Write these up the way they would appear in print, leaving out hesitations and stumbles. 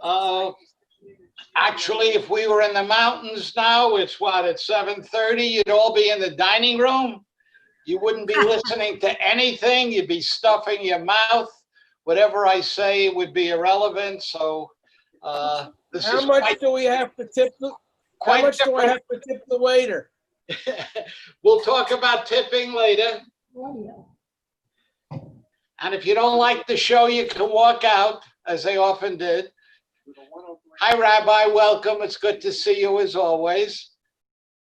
Uh, Actually, if we were in the mountains now, it's what, at 7:30, you'd all be in the dining room. You wouldn't be listening to anything. You'd be stuffing your mouth. Whatever I say would be irrelevant. So this How is much do we have to tip the? How quite much do I different. have to tip the waiter? We'll talk about tipping later. And if you don't like the show, you can walk out, as they often did. Hi, Rabbi. Welcome. It's good to see you as always.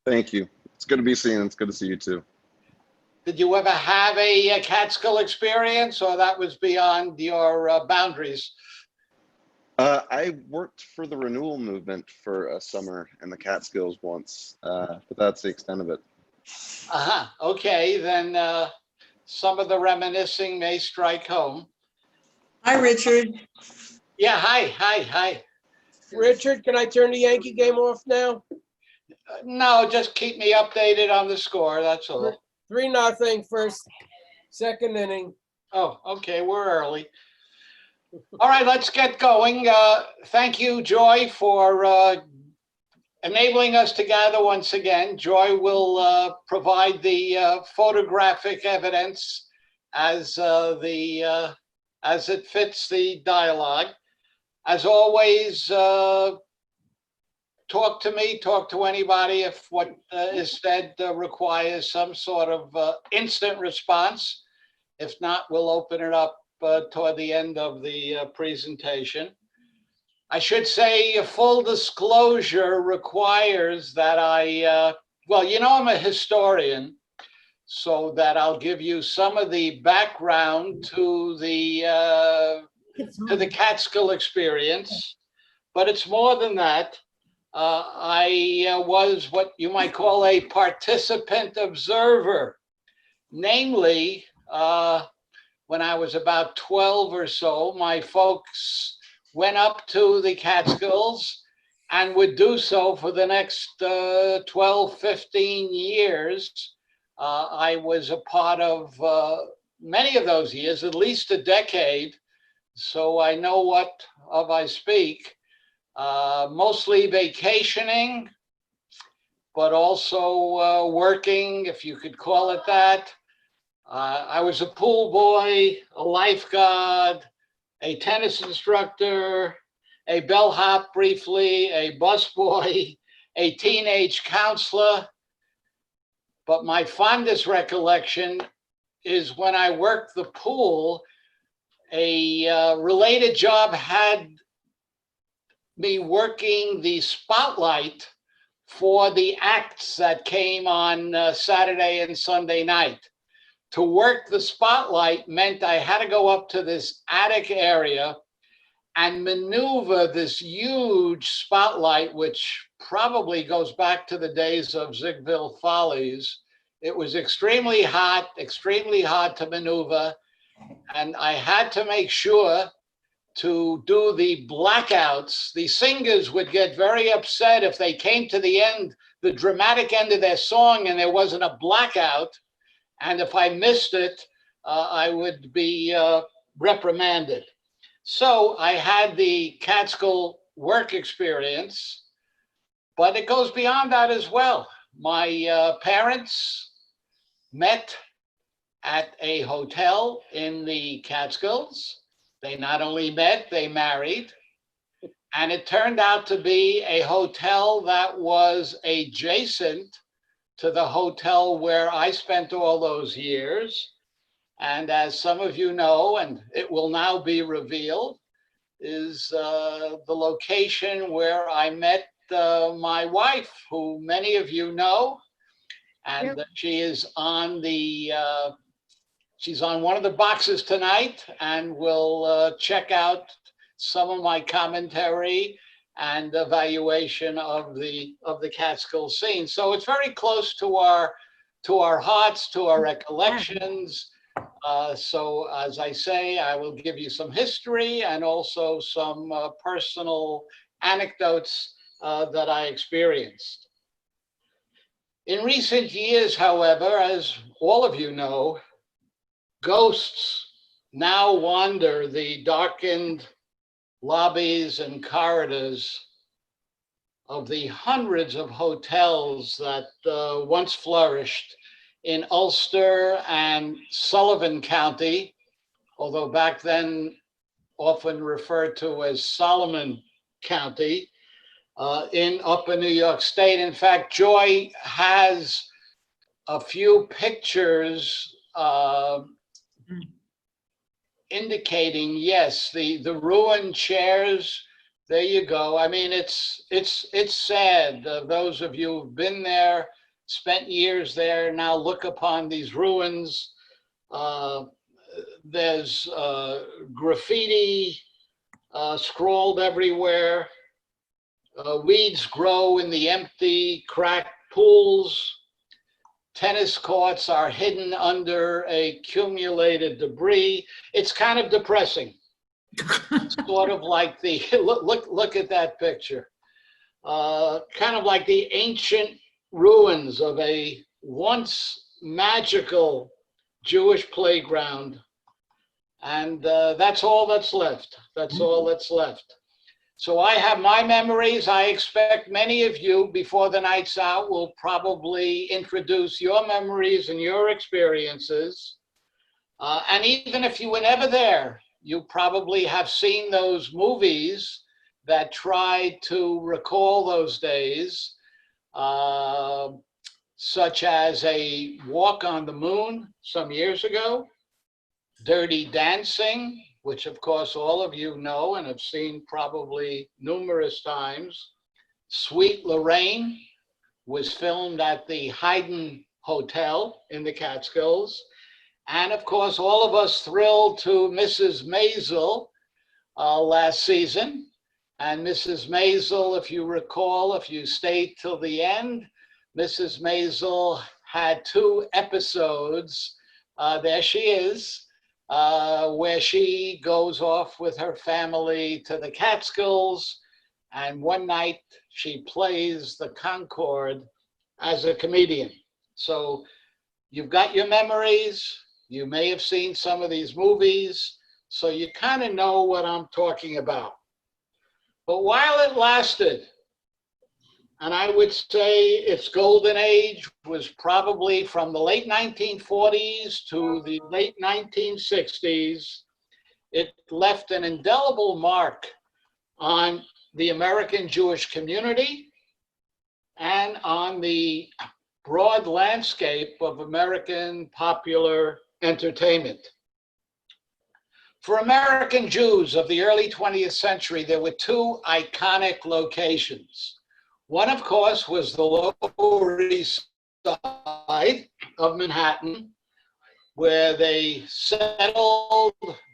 Thank you. It's good to be seen. It's good to see you too. Did you ever have a Catskill experience, or that was beyond your boundaries? I worked for the renewal movement for a summer in the Catskills once, but that's the extent of it. Okay, then some of the reminiscing may strike home. Hi, Richard. Yeah, hi. Richard, can I turn the Yankee game off now? No, just keep me updated on the score, that's all. 3-0 first, second inning. Oh, okay, we're early. All right, let's get going. Thank you, Joy, for enabling us to gather once again. Joy will provide the photographic evidence as it fits the dialogue. As always, talk to me, talk to anybody if what is said requires some sort of instant response. If not, we'll open it up toward the end of the presentation. I should say a full disclosure requires that well, you know, I'm a historian, so that I'll give you some of the background to the Catskill experience, but it's more than that. I was what you might call a participant observer, namely, when I was about 12 or so, my folks went up to the Catskills and would do so for the next 12, 15 years. I was a part of many of those years, at least a decade, so I know what of I speak. Mostly vacationing, but also working, if you could call it that. I was a pool boy, a lifeguard, a tennis instructor, a bellhop briefly, a busboy, a teenage counselor. But my fondest recollection is when I worked the pool, a related job had me working the spotlight for the acts that came on Saturday and Sunday night. To work the spotlight meant I had to go up to this attic area and maneuver this huge spotlight, which probably goes back to the days of Ziegfeld Follies. It was extremely hard to maneuver, and I had to make sure to do the blackouts. The singers would get very upset if they came to the end, the dramatic end of their song, and there wasn't a blackout. And if I missed it, I would be reprimanded. So I had the Catskill work experience, but it goes beyond that as well. My parents met at a hotel in the Catskills. They not only met, they married. And it turned out to be a hotel that was adjacent to the hotel where I spent all those years. And as some of you know, and it will now be revealed, is the location where I met my wife, who many of you know. And she is on the, she's on one of the boxes tonight, and will check out some of my commentary and evaluation of the Catskill scene. So it's very close to our hearts, to our recollections. So as I say, I will give you some history and also some personal anecdotes that I experienced. In recent years, however, as all of you know, ghosts now wander the darkened lobbies and corridors of the hundreds of hotels that once flourished in Ulster and Sullivan County, although back then often referred to as Solomon County, in upper New York State. In fact, Joy has a few pictures indicating, yes, the ruined chairs. There you go. I mean, it's sad. Those of you who've been there, spent years there, now look upon these ruins. There's graffiti scrawled everywhere. Weeds grow in the empty, cracked pools. Tennis courts are hidden under accumulated debris. It's kind of depressing. Sort of like the, look at that picture. Kind of like the ancient ruins of a once magical Jewish playground. And that's all that's left. That's all that's left. So I have my memories. I expect many of you, before the night's out, will probably introduce your memories and your experiences. And even if you were never there, you probably have seen those movies that tried to recall those days, such as A Walk on the Moon some years ago, Dirty Dancing, which of course all of you know and have seen probably numerous times. Sweet Lorraine was filmed at the Haydn Hotel in the Catskills. And of course, all of us thrilled to Mrs. Maisel last season. And Mrs. Maisel, if you recall, if you stayed till the end, Mrs. Maisel had 2 episodes. There she is. Where she goes off with her family to the Catskills, and one night she plays the Concorde as a comedian. So you've got your memories, you may have seen some of these movies, so you kind of know what I'm talking about. But while it lasted, and I would say its golden age was probably from the late 1940s to the late 1960s. It left an indelible mark on the American Jewish community and on the broad landscape of American popular entertainment. For American Jews of the early 20th century, there were 2 iconic locations. One, of course, was the Lower East Side of Manhattan, where they settled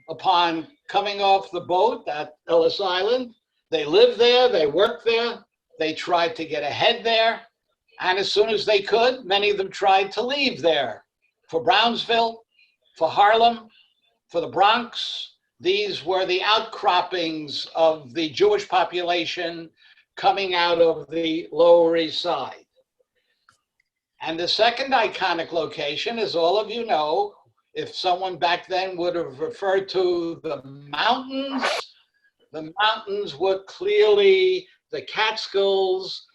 upon coming off the boat at Ellis Island. They lived there, they worked there, they tried to get ahead there, and as soon as they could, many of them tried to leave there for Brownsville, for Harlem, for the Bronx. These were the outcroppings of the Jewish population coming out of the Lower East Side. And the second iconic location, as all of you know, if someone back then would have referred to the mountains were clearly the Catskills,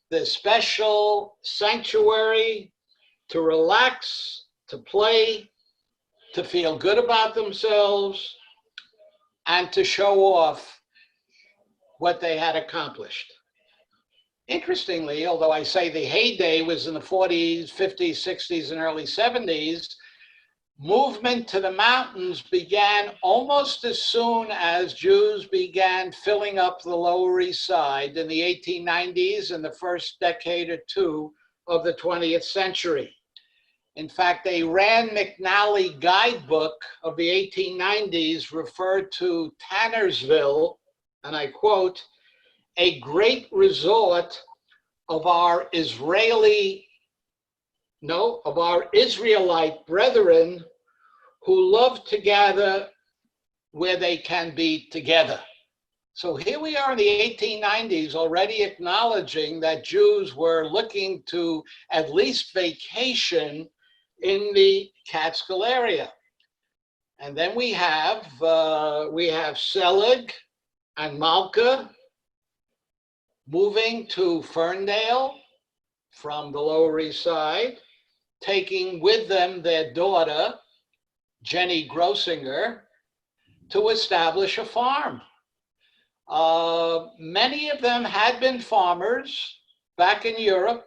the special sanctuary to relax, to play, to feel good about themselves, and to show off what they had accomplished. Interestingly, although I say the heyday was in the 40s, 50s, 60s, and early 70s, movement to the mountains began almost as soon as Jews began filling up the Lower East Side in the 1890s and the first decade or 2 of the 20th century. In fact, a Rand McNally guidebook of the 1890s referred to Tannersville, and I quote, "a great resort of our Israelite brethren who love to gather where they can be together." So here we are in the 1890s already acknowledging that Jews were looking to at least vacation in the Catskill area. And then we have Selig, and Malka moving to Ferndale from the Lower East Side, taking with them their daughter, Jenny Grossinger, to establish a farm. Many of them had been farmers back in Europe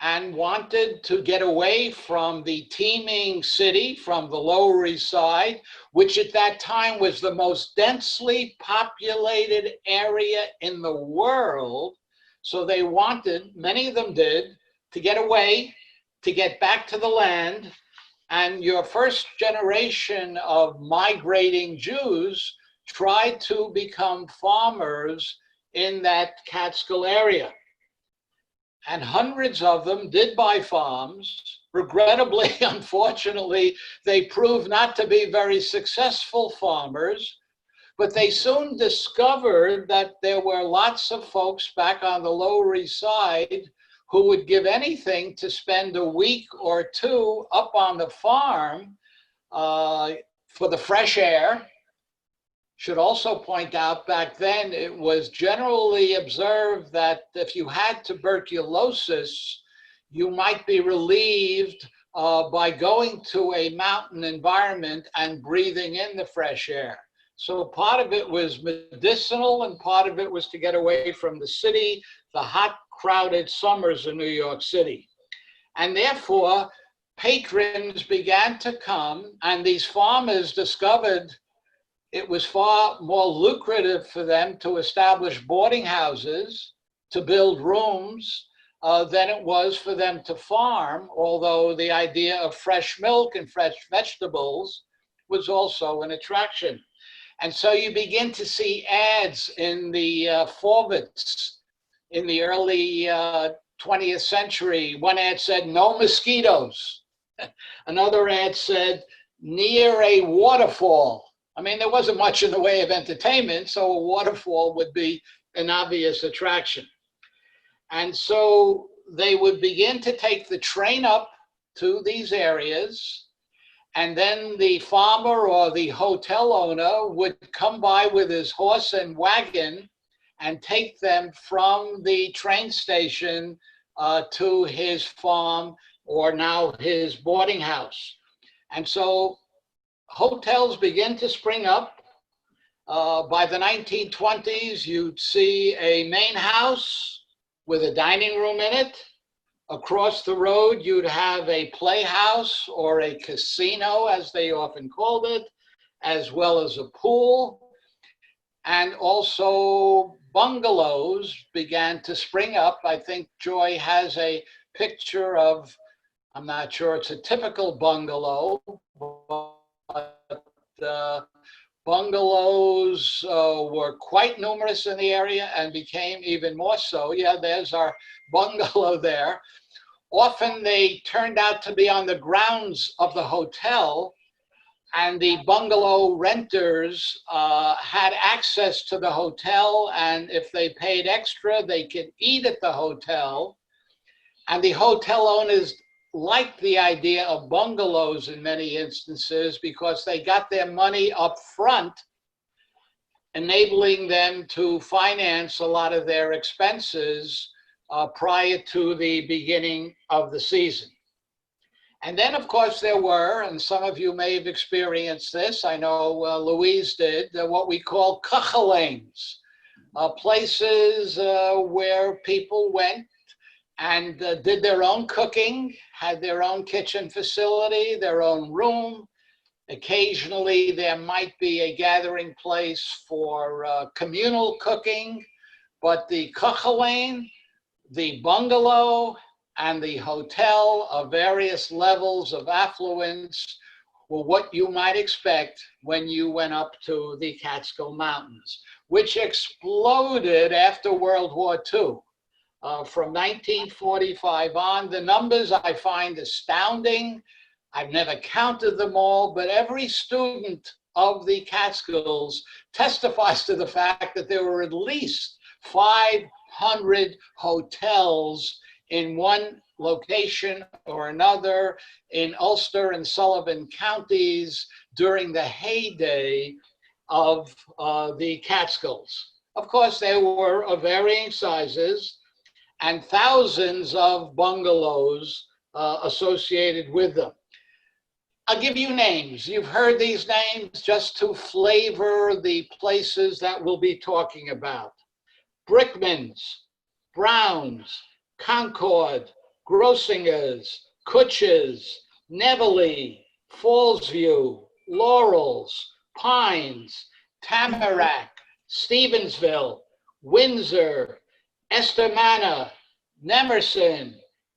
and wanted to get away from the teeming city, from the Lower East Side, which at that time was the most densely populated area in the world. So they wanted, many of them did, to get away, to get back to the land. And your first generation of migrating Jews tried to become farmers in that Catskill area. And hundreds of them did buy farms. Regrettably, unfortunately, they proved not to be very successful farmers, but they soon discovered that there were lots of folks back on the Lower East Side who would give anything to spend a week or two up on the farm for the fresh air. Should also point out back then, it was generally observed that if you had tuberculosis, you might be relieved by going to a mountain environment and breathing in the fresh air. So part of it was medicinal and part of it was to get away from the city, the hot, crowded summers in New York City. And therefore, patrons began to come, and these farmers discovered it was far more lucrative for them to establish boarding houses, to build rooms, than it was for them to farm, although the idea of fresh milk and fresh vegetables was also an attraction. And so you begin to see ads in the forwards in the early 20th century. One ad said, "No mosquitoes." Another ad said, "Near a waterfall." I mean, there wasn't much in the way of entertainment, so a waterfall would be an obvious attraction. And so they would begin to take the train up to these areas, and then the farmer or the hotel owner would come by with his horse and wagon and take them from the train station to his farm or now his boarding house. And so hotels begin to spring up. By the 1920s, you'd see a main house with a dining room in it. Across the road, you'd have a playhouse or a casino, as they often called it, as well as a pool. And also bungalows began to spring up. I think Joy has a picture of, I'm not sure it's a typical bungalow, but bungalows were quite numerous in the area and became even more so. Yeah, there's our bungalow there. Often they turned out to be on the grounds of the hotel, and the bungalow renters had access to the hotel, and if they paid extra, they could eat at the hotel. And the hotel owners liked the idea of bungalows in many instances because they got their money up front, enabling them to finance a lot of their expenses prior to the beginning of the season. And then, of course, there were, and some of you may have experienced this, I know Louise did, what we call kachalanes, places where people went and did their own cooking, had their own kitchen facility, their own room. Occasionally, there might be a gathering place for communal cooking, but the kachalane, the bungalow, and the hotel of various levels of affluence were what you might expect when you went up to the Catskill Mountains, which exploded after World War II. From 1945 on, the numbers I find astounding. I've never counted them all, but every student of the Catskills testifies to the fact that there were at least 500 hotels in one location or another in Ulster and Sullivan counties during the heyday of the Catskills. Of course, they were of varying sizes and thousands of bungalows associated with them. I'll give you names. You've heard these names just to flavor the places that we'll be talking about. Brickman's, Brown's, Concord, Grossinger's, Kutch's, Nevele, Fallsview, Laurel's, Pines, Tamarack, Stevensville, Windsor, Estermanna, Nemerson,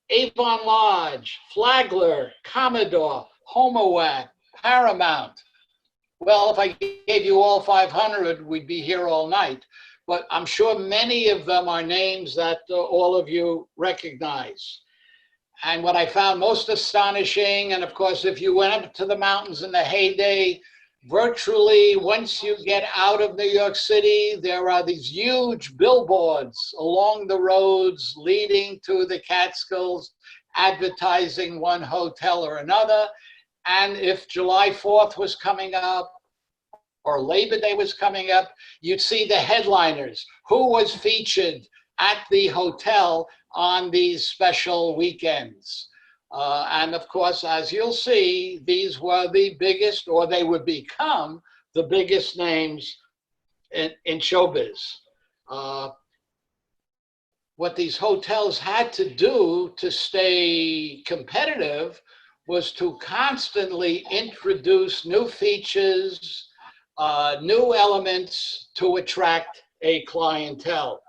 Avon Lodge, Flagler, Commodore, Homowac, Paramount. Well, if I gave you all 500, we'd be here all night. But I'm sure many of them are names that all of you recognize. And what I found most astonishing, and of course, if you went up to the mountains in the heyday, virtually once you get out of New York City, there are these huge billboards along the roads leading to the Catskills, advertising one hotel or another. And if July 4th was coming up, or Labor Day was coming up, you'd see the headliners, who was featured at the hotel on these special weekends. And of course, as you'll see, these were the biggest, or they would become the biggest names in showbiz. What these hotels had to do to stay competitive was to constantly introduce new features, new elements to attract a clientele.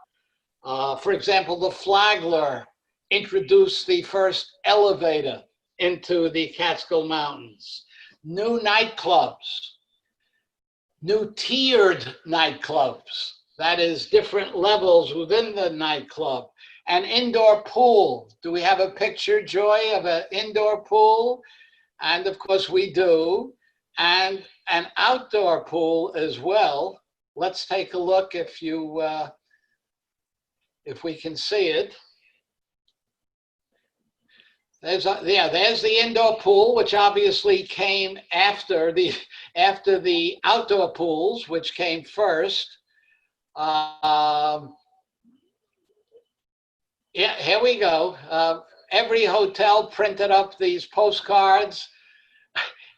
For example, the Flagler introduced the first elevator into the Catskill Mountains. New nightclubs, new tiered nightclubs, that is different levels within the nightclub. An indoor pool. Do we have a picture, Joy, of an indoor pool? And of course we do. And an outdoor pool as well. Let's take a look if we can see it. There's the indoor pool, which obviously came after the outdoor pools, which came first. Yeah, here we go. Every hotel printed up these postcards.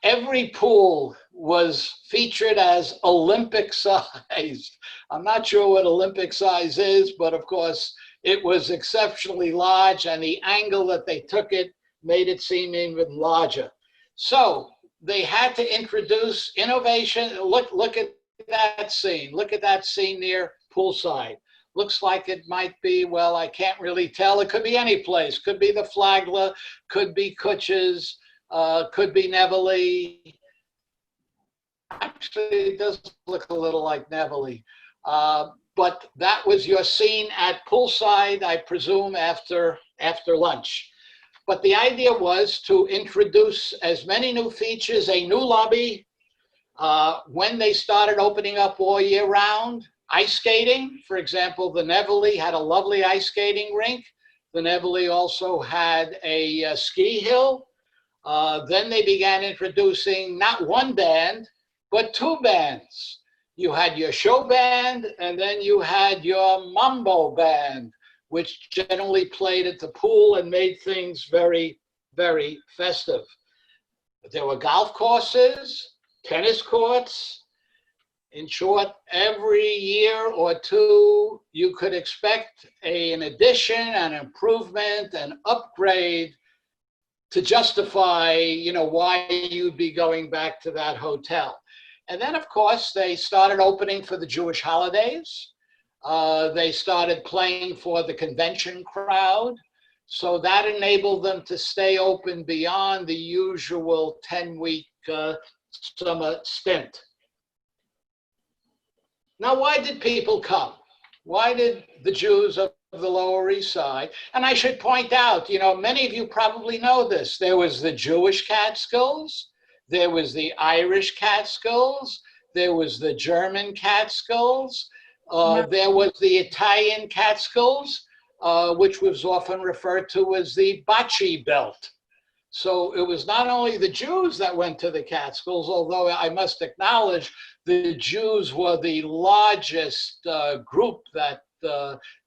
Every pool was featured as Olympic sized. I'm not sure what Olympic size is, but of course it was exceptionally large, and the angle that they took it made it seem even larger. So they had to introduce innovation. Look at that scene. Look at that scene near poolside. Looks like it might be, well, I can't really tell. It could be any place. Could be the Flagler, could be Kutch's, could be Nevele. Actually, it does look a little like Nevele. But that was your scene at poolside, I presume, after lunch. But the idea was to introduce as many new features, a new lobby. When they started opening up all year round, ice skating, for example, the Nevele had a lovely ice skating rink. The Nevele also had a ski hill. Then they began introducing not one band, but two bands. You had your show band, and then you had your mambo band, which generally played at the pool and made things very, very festive. There were golf courses, tennis courts. In short, every year or two, you could expect an addition, an improvement, an upgrade to justify, why you'd be going back to that hotel. And then, of course, they started opening for the Jewish holidays. They started playing for the convention crowd. So that enabled them to stay open beyond the usual 10-week summer stint. Now, why did people come? Why did the Jews of the Lower East Side? And I should point out, many of you probably know this. There was the Jewish Catskills. There was the Irish Catskills. There was the German Catskills. There was the Italian Catskills, which was often referred to as the Bocce Belt. So it was not only the Jews that went to the Catskills, although I must acknowledge the Jews were the largest group that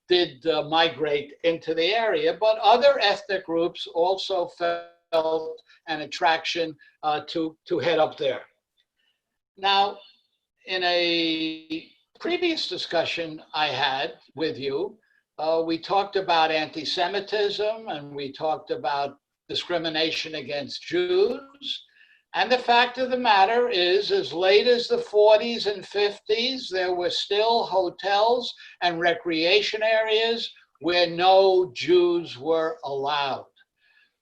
did migrate into the area, but other ethnic groups also felt an attraction to head up there. Now, in a previous discussion I had with you, we talked about anti-Semitism and we talked about discrimination against Jews. And the fact of the matter is, as late as the 40s and 50s, there were still hotels and recreation areas where no Jews were allowed.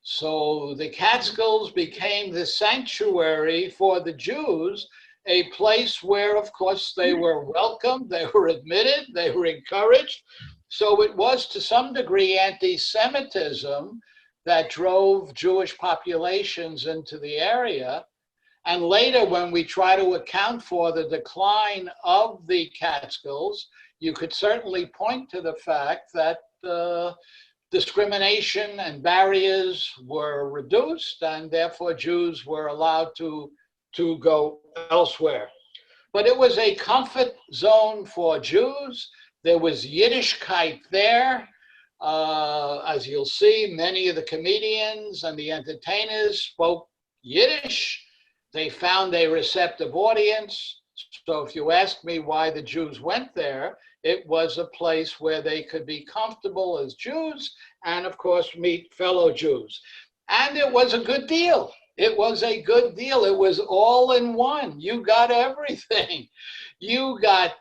So the Catskills became the sanctuary for the Jews, a place where, of course, they were welcomed, they were admitted, they were encouraged. So it was to some degree anti-Semitism that drove Jewish populations into the area. And later, when we try to account for the decline of the Catskills, you could certainly point to the fact that discrimination and barriers were reduced, and therefore Jews were allowed to go elsewhere. But it was a comfort zone for Jews. There was Yiddishkeit there. As you'll see, many of the comedians and the entertainers spoke Yiddish. They found a receptive audience. So if you ask me why the Jews went there, it was a place where they could be comfortable as Jews and, of course, meet fellow Jews. And it was a good deal. It was a good deal. It was all in one. You got everything. You got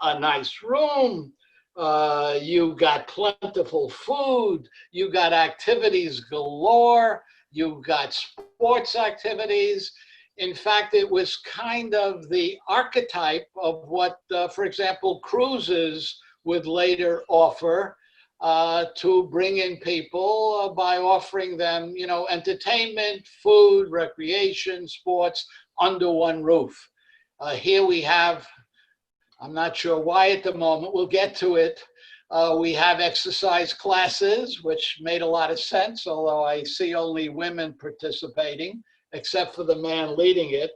a nice room. You got plentiful food. You got activities galore. You got sports activities. In fact, it was kind of the archetype of what, for example, cruises would later offer to bring in people by offering them, you know, entertainment, food, recreation, sports under one roof. Here we have, I'm not sure why at the moment, we'll get to it. We have exercise classes, which made a lot of sense, although I see only women participating, except for the man leading it.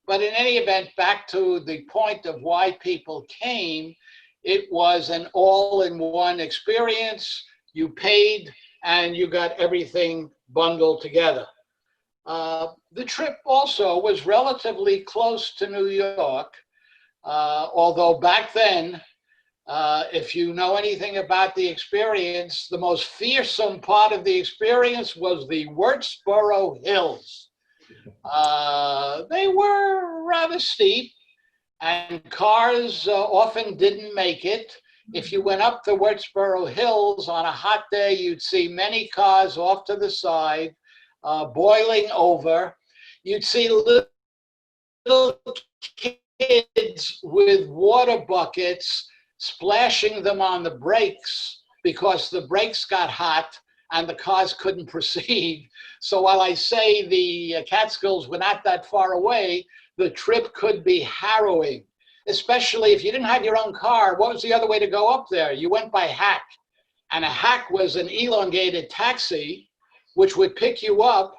But in any event, back to the point of why people came, it was an all-in-one experience. You paid and you got everything bundled together. The trip also was relatively close to New York, although back then, if you know anything about the experience, the most fearsome part of the experience was the Wurtsboro Hills. They were rather steep, and cars often didn't make it. If you went up the Wurtsboro Hills on a hot day, you'd see many cars off to the side, boiling over. You'd see little kids with water buckets splashing them on the brakes because the brakes got hot and the cars couldn't proceed. So while I say the Catskills were not that far away, the trip could be harrowing, especially if you didn't have your own car. What was the other way to go up there? You went by hack, and a hack was an elongated taxi, which would pick you up,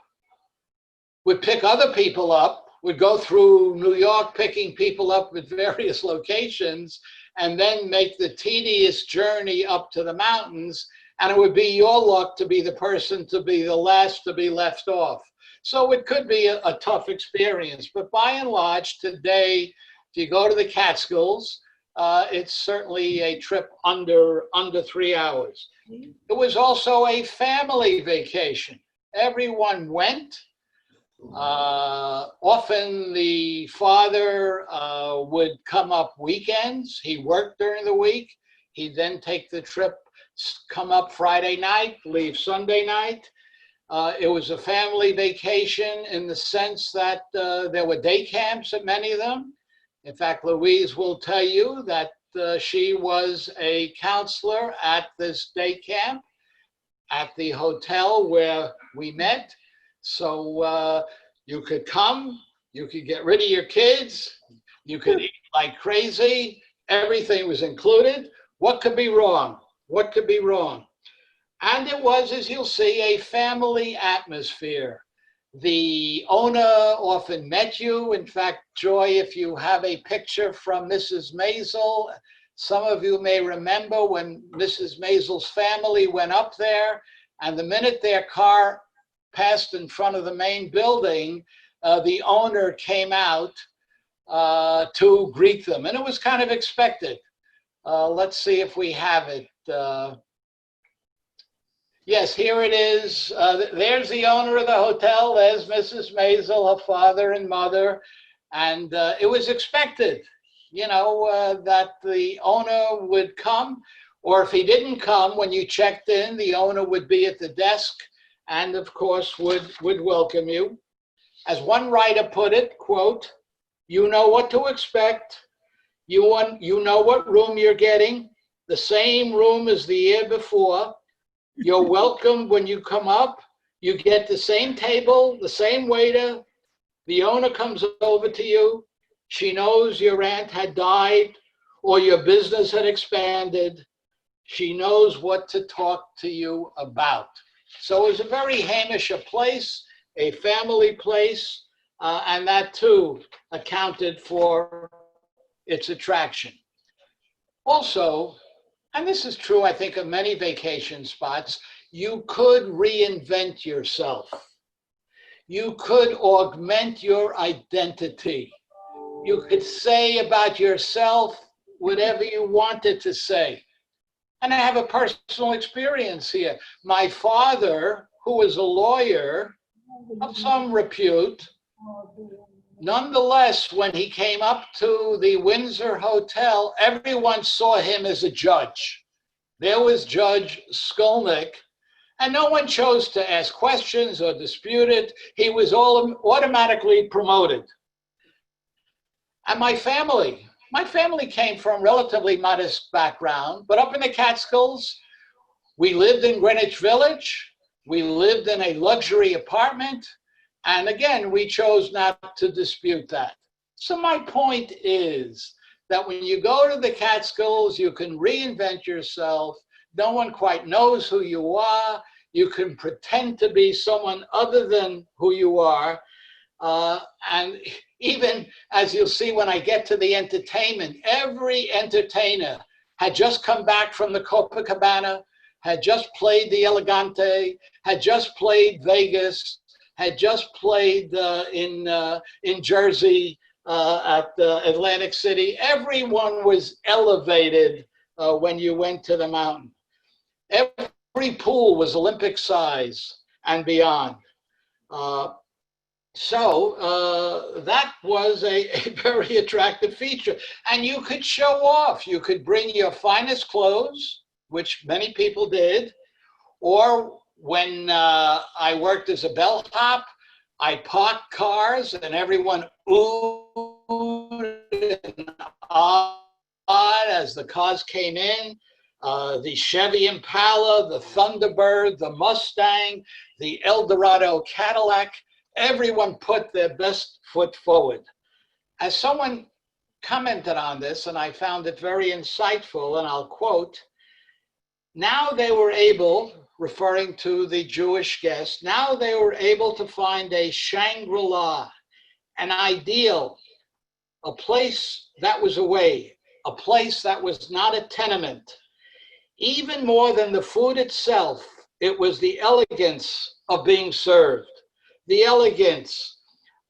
would pick other people up, would go through New York picking people up at various locations, and then make the tedious journey up to the mountains. And it would be your luck to be the person to be the last to be left off. So it could be a tough experience. But by and large, today, if you go to the Catskills, it's certainly a trip under 3 hours. It was also a family vacation. Everyone went. Often the father would come up weekends. He worked during the week. He'd then take the trip, come up Friday night, leave Sunday night. It was a family vacation in the sense that there were day camps at many of them. In fact, Louise will tell you that she was a counselor at this day camp at the hotel where we met. So you could come, you could get rid of your kids, you could eat like crazy, everything was included. What could be wrong? What could be wrong? And it was, as you'll see, a family atmosphere. The owner often met you. In fact, Joy, if you have a picture from Mrs. Maisel, some of you may remember when Mrs. Maisel's family went up there, and the minute their car passed in front of the main building, the owner came out to greet them. And it was kind of expected. Let's see if we have it. Yes, here it is. There's the owner of the hotel. There's Mrs. Maisel, her father and mother. And it was expected, that the owner would come. Or if he didn't come, when you checked in, the owner would be at the desk and, of course, would welcome you. As one writer put it, quote, "You know what to expect. You know what room you're getting, the same room as the year before. You're welcome when you come up. You get the same table, the same waiter. The owner comes over to you. She knows your aunt had died or your business had expanded. She knows what to talk to you about." So it was a very Hamish place, a family place, and that too accounted for its attraction. Also, and this is true, I think, of many vacation spots, you could reinvent yourself. You could augment your identity. You could say about yourself whatever you wanted to say. And I have a personal experience here. My father, who was a lawyer of some repute, nonetheless, when he came up to the Windsor Hotel, everyone saw him as a judge. There was Judge Skolnik, and no one chose to ask questions or dispute it. He was automatically promoted. And my family came from relatively modest background, but up in the Catskills, we lived in Greenwich Village. We lived in a luxury apartment. And again, we chose not to dispute that. So my point is that when you go to the Catskills, you can reinvent yourself. No one quite knows who you are. You can pretend to be someone other than who you are. And even as you'll see when I get to the entertainment, every entertainer had just come back from the Copacabana, had just played the Elegante, had just played Vegas, had just played in Jersey at Atlantic City. Everyone was elevated when you went to the mountain. Every pool was Olympic size and beyond. So that was a very attractive feature. And you could show off. You could bring your finest clothes, which many people did, or when I worked as a bellhop, I parked cars and everyone oohed and awed as the cars came in. The Chevy Impala, the Thunderbird, the Mustang, the Eldorado Cadillac, everyone put their best foot forward. As someone commented on this, and I found it very insightful, and I'll quote, "Now they were able," referring to the Jewish guests, "now they were able to find a Shangri-La, an ideal, a place that was away, a place that was not a tenement. Even more than the food itself, it was the elegance of being served, the elegance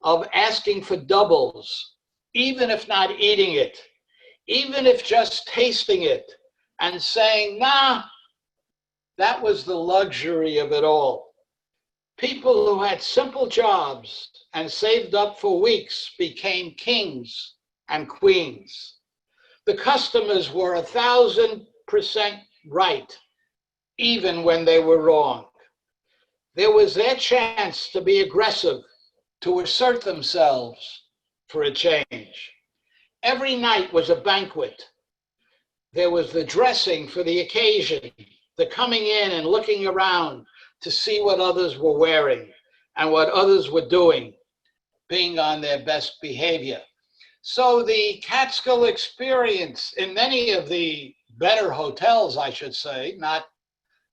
of asking for doubles, even if not eating it, even if just tasting it and saying, nah." That was the luxury of it all. People who had simple jobs and saved up for weeks became kings and queens. The customers were 1,000% right, even when they were wrong. There was their chance to be aggressive, to assert themselves for a change. Every night was a banquet. There was the dressing for the occasion, the coming in and looking around to see what others were wearing and what others were doing, being on their best behavior. So the Catskill experience in many of the better hotels, I should say, not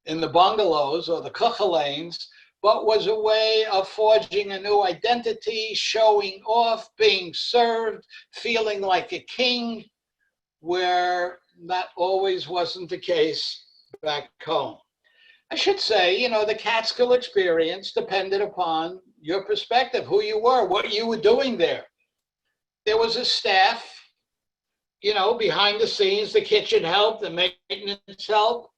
in the bungalows or the kuchelanes, but was a way of forging a new identity, showing off, being served, feeling like a king, where that always wasn't the case back home. I should say, you know, the Catskill experience depended upon your perspective, who you were, what you were doing there. There was a staff, you know, behind the scenes, the kitchen help, the maintenance help.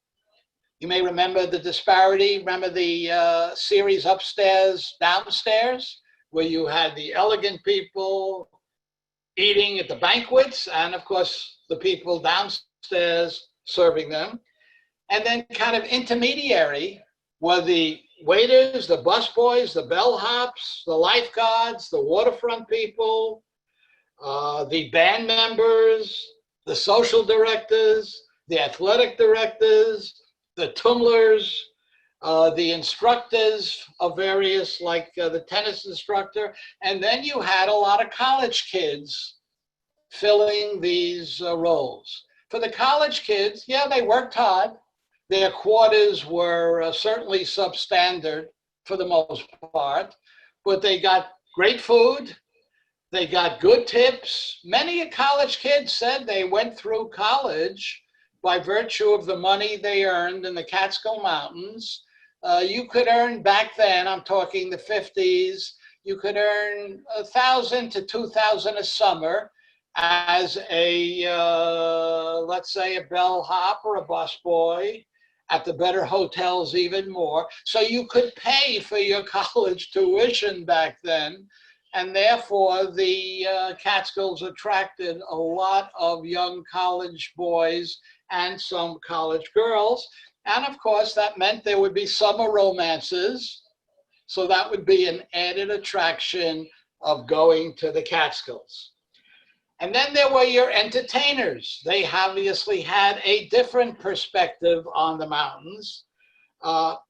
You may remember the disparity. Remember the series Upstairs, Downstairs, where you had the elegant people eating at the banquets, and of course, the people downstairs serving them. And then kind of intermediary were the waiters, the busboys, the bellhops, the lifeguards, the waterfront people, the band members, the social directors, the athletic directors, the tumblers, the instructors of various, like the tennis instructor. And then you had a lot of college kids filling these roles. For the college kids, yeah, they worked hard. Their quarters were certainly substandard for the most part, but they got great food. They got good tips. Many college kids said they went through college by virtue of the money they earned in the Catskill Mountains. You could earn back then, I'm talking the 50s, you could earn $1,000 to $2,000 a summer as a, let's say, a bellhop or a busboy, at the better hotels even more. So you could pay for your college tuition back then. And therefore, the Catskills attracted a lot of young college boys and some college girls. And of course, that meant there would be summer romances. So that would be an added attraction of going to the Catskills. And then there were your entertainers. They obviously had a different perspective on the mountains.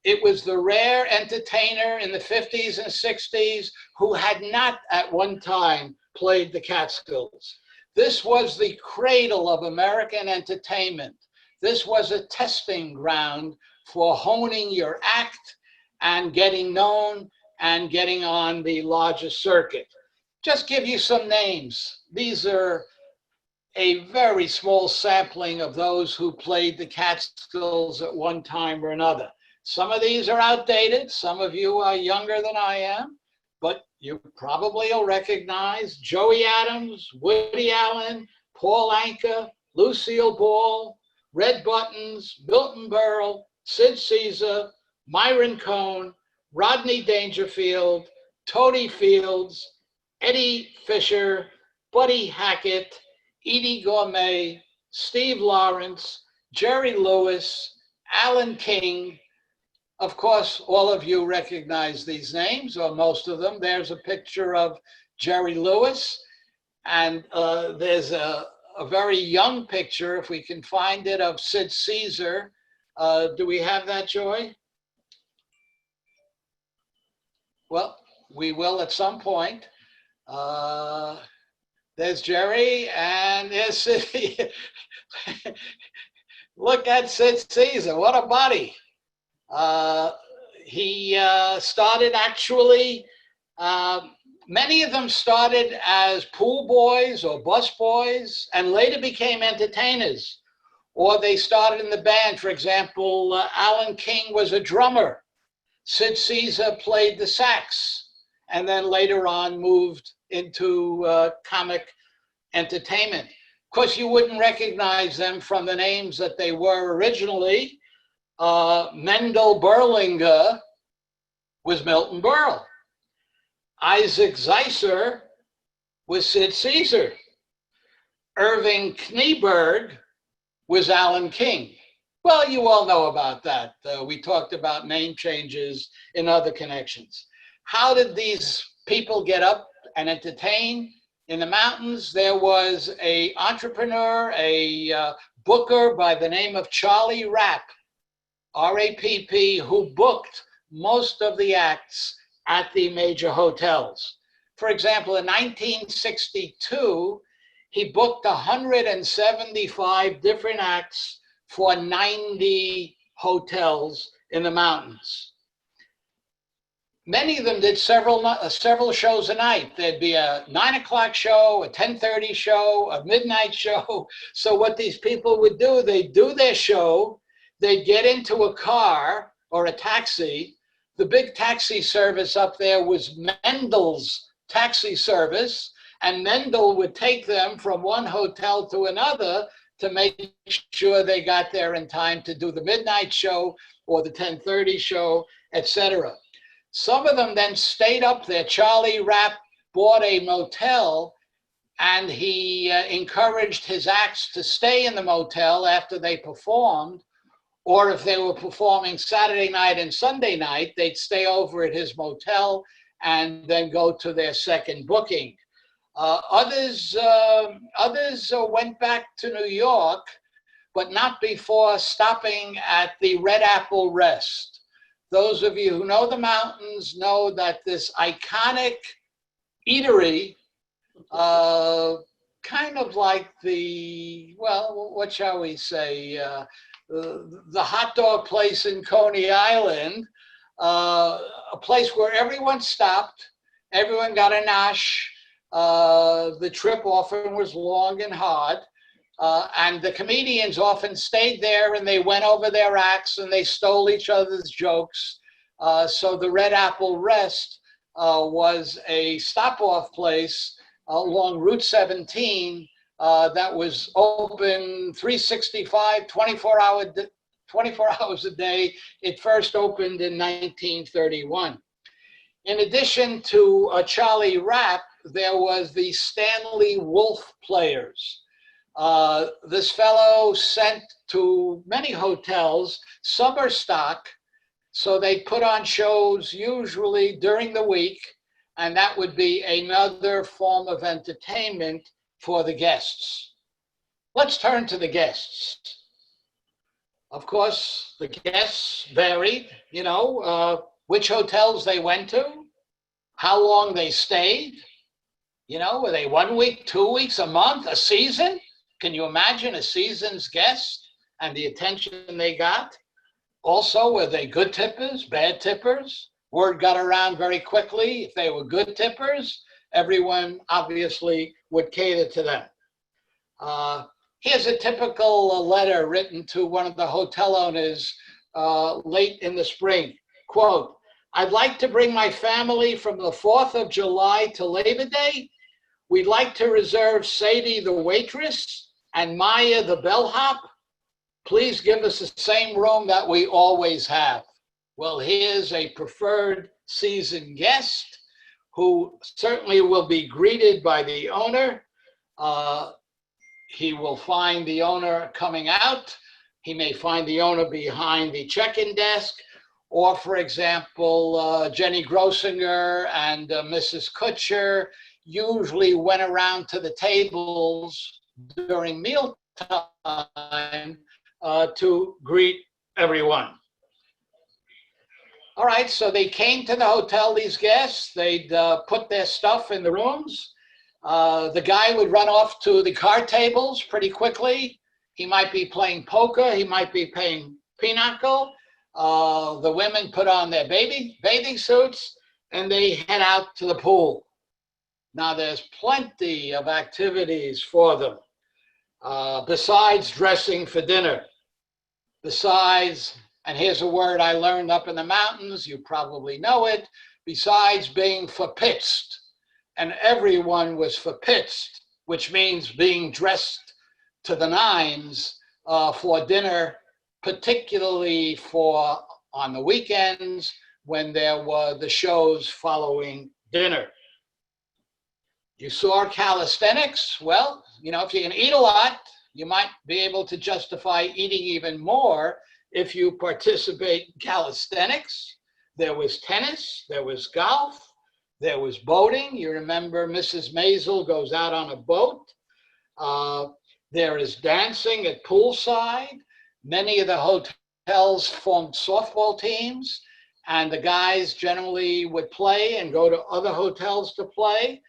It was the rare entertainer in the 50s and 60s who had not at one time played the Catskills. This was the cradle of American entertainment. This was a testing ground for honing your act and getting known and getting on the larger circuit. Just give you some names. These are a very small sampling of those who played the Catskills at one time or another. Some of these are outdated. Some of you are younger than I am, but you probably will recognize Joey Adams, Woody Allen, Paul Anka, Lucille Ball, Red Buttons, Milton Berle, Sid Caesar, Myron Cohn, Rodney Dangerfield, Tony Fields, Eddie Fisher, Buddy Hackett, Edie Gourmet, Steve Lawrence, Jerry Lewis, Alan King. Of course, all of you recognize these names, or most of them. There's a picture of Jerry Lewis, and there's a very young picture, if we can find it, of Sid Caesar. Do we have that, Joy? Well, we will at some point. There's Jerry, and there's Sid. Look at Sid Caesar, what a body. He started actually, many of them started as pool boys or bus boys and later became entertainers, or they started in the band. For example, Alan King was a drummer. Sid Caesar played the sax and then later on moved into comic entertainment. Of course, you wouldn't recognize them from the names that they were originally. Mendel Berlinger was Milton Berle. Isaac Zeisser was Sid Caesar. Irving Knieberg was Alan King. Well, you all know about that. We talked about name changes in other connections. How did these people get up and entertain in the mountains? There was an entrepreneur, a booker by the name of Charlie Rapp, R-A-P-P, who booked most of the acts at the major hotels. For example, in 1962, he booked 175 different acts for 90 hotels in the mountains. Many of them did several shows a night. There'd be a 9 o'clock show, a 10:30 show, a midnight show. So what these people would do, they'd do their show, they'd get into a car or a taxi. The big taxi service up there was Mendel's taxi service, and Mendel would take them from one hotel to another to make sure they got there in time to do the midnight show or the 10:30 show, etc. Some of them then stayed up there. Charlie Rapp bought a motel, and he encouraged his acts to stay in the motel after they performed, or if they were performing Saturday night and Sunday night, they'd stay over at his motel and then go to their second booking. Others went back to New York, but not before stopping at the Red Apple Rest. Those of you who know the mountains know that this iconic eatery, kind of like the, well, what shall we say, the hot dog place in Coney Island, a place where everyone stopped, everyone got a nosh. The trip often was long and hard. And the comedians often stayed there and they went over their acts and they stole each other's jokes. So the Red Apple Rest was a stop-off place along Route 17 that was open 365, 24 hours a day. It first opened in 1931. In addition to Charlie Rapp, there was the Stanley Wolf Players. This fellow sent to many hotels summer stock, so they put on shows usually during the week, and that would be another form of entertainment for the guests. Let's turn to the guests. Of course, the guests varied, which hotels they went to, how long they stayed, were they 1 week, 2 weeks, a month, a season? Can you imagine a season's guest and the attention they got? Also, were they good tippers, bad tippers? Word got around very quickly. If they were good tippers, everyone obviously would cater to them. Here's a typical letter written to one of the hotel owners late in the spring. Quote, "I'd like to bring my family from the 4th of July to Labor Day. We'd like to reserve Sadie the waitress and Maya the bellhop. Please give us the same room that we always have." Well, here's a preferred season guest who certainly will be greeted by the owner. He will find the owner coming out. He may find the owner behind the check-in desk, or for example, Jenny Grossinger and Mrs. Kutcher usually went around to the tables during mealtime to greet everyone. All right, so they came to the hotel, these guests. They'd put their stuff in the rooms. The guy would run off to the card tables pretty quickly. He might be playing poker. He might be playing pinochle. The women put on their bathing suits and they head out to the pool. Now, there's plenty of activities for them, besides dressing for dinner. Besides, and here's a word I learned up in the mountains, you probably know it, besides being verpitzt. And everyone was verpitzt, which means being dressed to the nines for dinner, particularly for on the weekends when there were the shows following dinner. You saw calisthenics. Well, if you can eat a lot, you might be able to justify eating even more if you participate in calisthenics. There was tennis, there was golf, there was boating. You remember Mrs. Maisel goes out on a boat. There is dancing at poolside. Many of the hotels formed softball teams, and the guys generally would play and go to other hotels to play.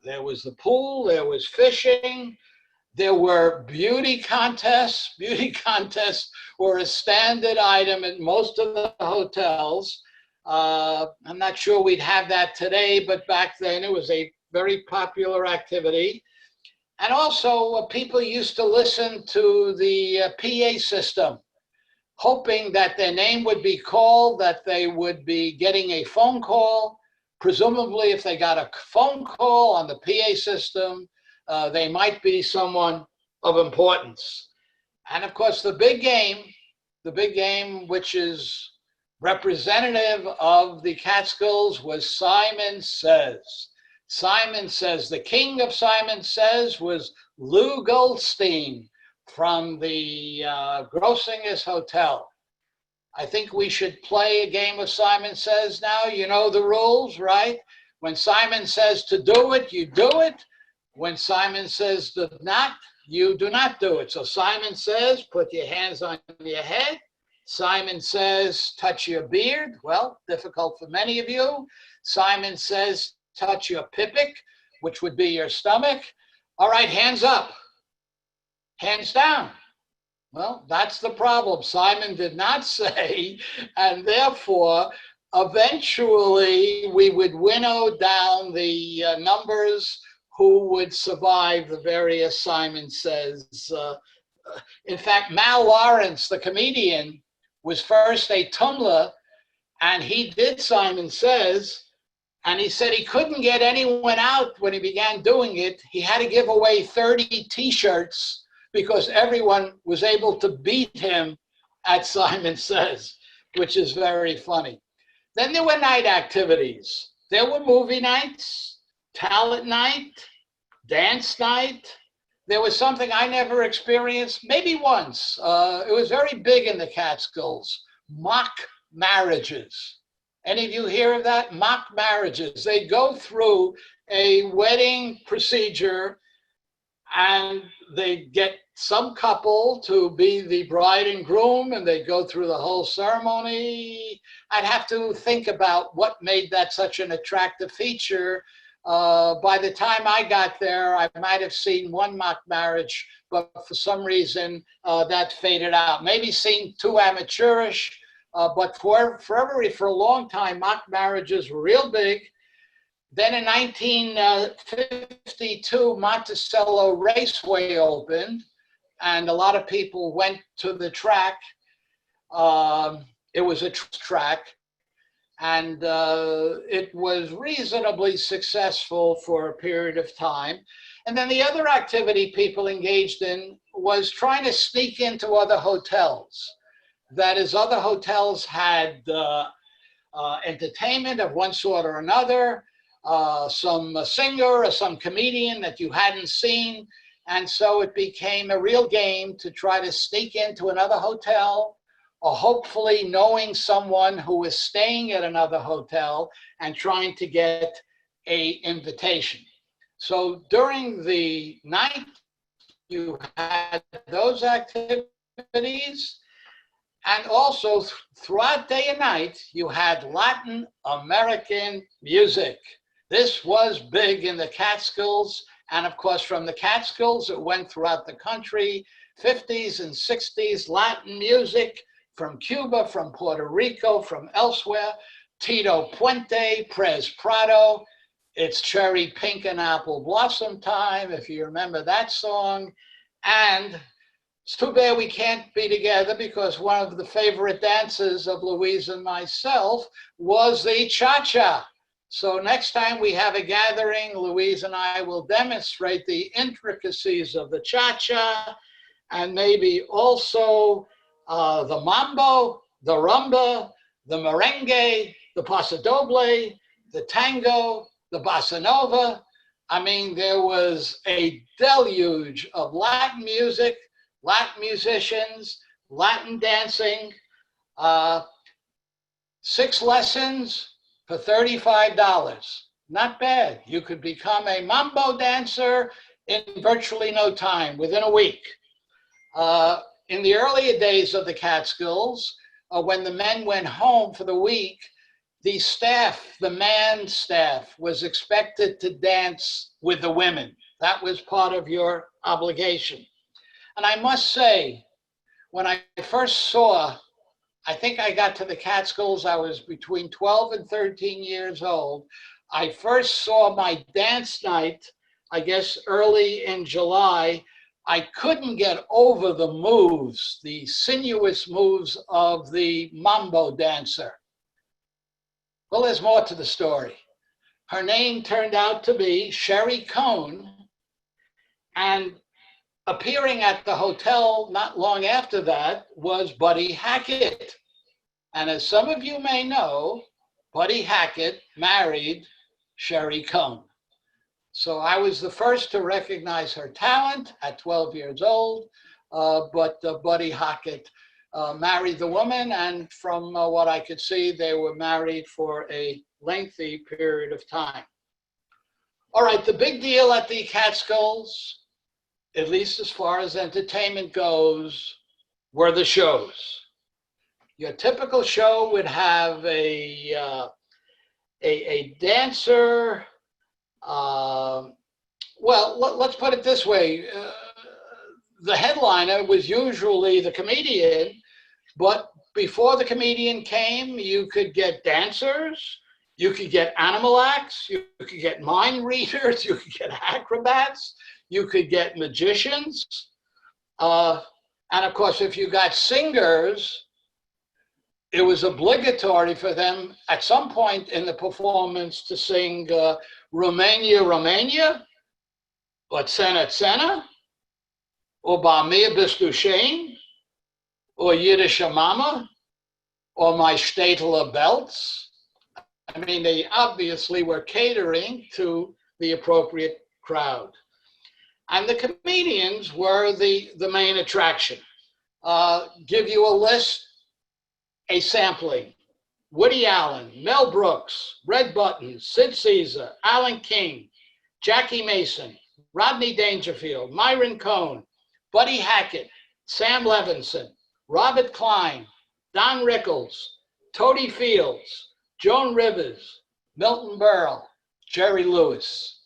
There was the pool, there was fishing, There were beauty contests. Beauty contests were a standard item at most of the hotels. I'm not sure we'd have that today, but back then it was a very popular activity. And also people used to listen to the PA system, hoping that their name would be called, that they would be getting a phone call. Presumably, if they got a phone call on the PA system, they might be someone of importance. And of course, the big game, which is representative of the Catskills, was Simon Says. Simon Says, the king of Simon Says was Lou Goldstein from the Grossinger's Hotel. I think we should play a game of Simon Says now. You know the rules, right? When Simon says to do it, you do it. When Simon says do not, you do not do it. So Simon says, put your hands on your head. Simon says, touch your beard. Well, difficult for many of you. Simon says, touch your pipik, which would be your stomach. All right, hands up. Hands down. Well, that's the problem. Simon did not say, and therefore, eventually, we would winnow down the numbers who would survive the various Simon Says. In fact, Mal Lawrence, the comedian, was first a tumbler, and he did Simon Says, and he said he couldn't get anyone out when he began doing it. He had to give away 30 T-shirts because everyone was able to beat him at Simon Says, which is very funny. Then there were night activities. There were movie nights, talent night, dance night. There was something I never experienced, maybe once. It was very big in the Catskills, mock marriages. Any of you hear of that? Mock marriages. They go through a wedding procedure and they get some couple to be the bride and groom, and they go through the whole ceremony. I'd have to think about what made that such an attractive feature. By the time I got there, I might have seen one mock marriage, but for some reason that faded out. Maybe seen too amateurish, but for a long time, mock marriages were real big. Then in 1952, Monticello Raceway opened, and a lot of people went to the track. It was a track, and it was reasonably successful for a period of time. And then the other activity people engaged in was trying to sneak into other hotels. That is, other hotels had entertainment of one sort or another, some singer or some comedian that you hadn't seen. And so it became a real game to try to sneak into another hotel, or hopefully knowing someone who was staying at another hotel and trying to get an invitation. So during the night, you had those activities. And also throughout day and night, you had Latin American music. This was big in the Catskills. And of course, from the Catskills, it went throughout the country, 50s and 60s, Latin music from Cuba, from Puerto Rico, from elsewhere, Tito Puente, Prez Prado. It's Cherry Pink and Apple Blossom Time, if you remember that song. And it's too bad we can't be together because one of the favorite dances of Louise and myself was the cha-cha. So next time we have a gathering, Louise and I will demonstrate the intricacies of the cha-cha and maybe also the mambo, the rumba, the merengue, the paso doble, the tango, the bossa nova. I mean, there was a deluge of Latin music, Latin musicians, Latin dancing, 6 lessons for $35. Not bad. You could become a mambo dancer in virtually no time, within a week. In the earlier days of the Catskills, when the men went home for the week, the staff, the man staff, was expected to dance with the women. That was part of your obligation. And I must say, when I first saw, I think I got to the Catskills, I was between 12 and 13 years old. I first saw my dance night, I guess early in July. I couldn't get over the moves, the sinuous moves of the mambo dancer. Well, there's more to the story. Her name turned out to be Sherry Cohn, and appearing at the hotel not long after that was Buddy Hackett. And as some of you may know, Buddy Hackett married Sherry Cohn. So I was the first to recognize her talent at 12 years old, but Buddy Hackett married the woman, and from what I could see, they were married for a lengthy period of time. All right, the big deal at the Catskills, at least as far as entertainment goes, were the shows. Your typical show would have a dancer. Well, let's put it this way. The headliner was usually the comedian, but before the comedian came, you could get dancers, you could get animal acts, you could get mind readers, you could get acrobats, you could get magicians. And of course, if you got singers, it was obligatory for them at some point in the performance to sing Romania, Romania, or Tsena, Tsena, or Bar Mir Bist Du Schön, or Yiddische Mama, or My Städtler Belts. I mean, they obviously were catering to the appropriate crowd. And the comedians were the main attraction. Give you a list, a sampling. Woody Allen, Mel Brooks, Red Buttons, Sid Caesar, Alan King, Jackie Mason, Rodney Dangerfield, Myron Cohn, Buddy Hackett, Sam Levinson, Robert Klein, Don Rickles, Toady Fields, Joan Rivers, Milton Berle, Jerry Lewis,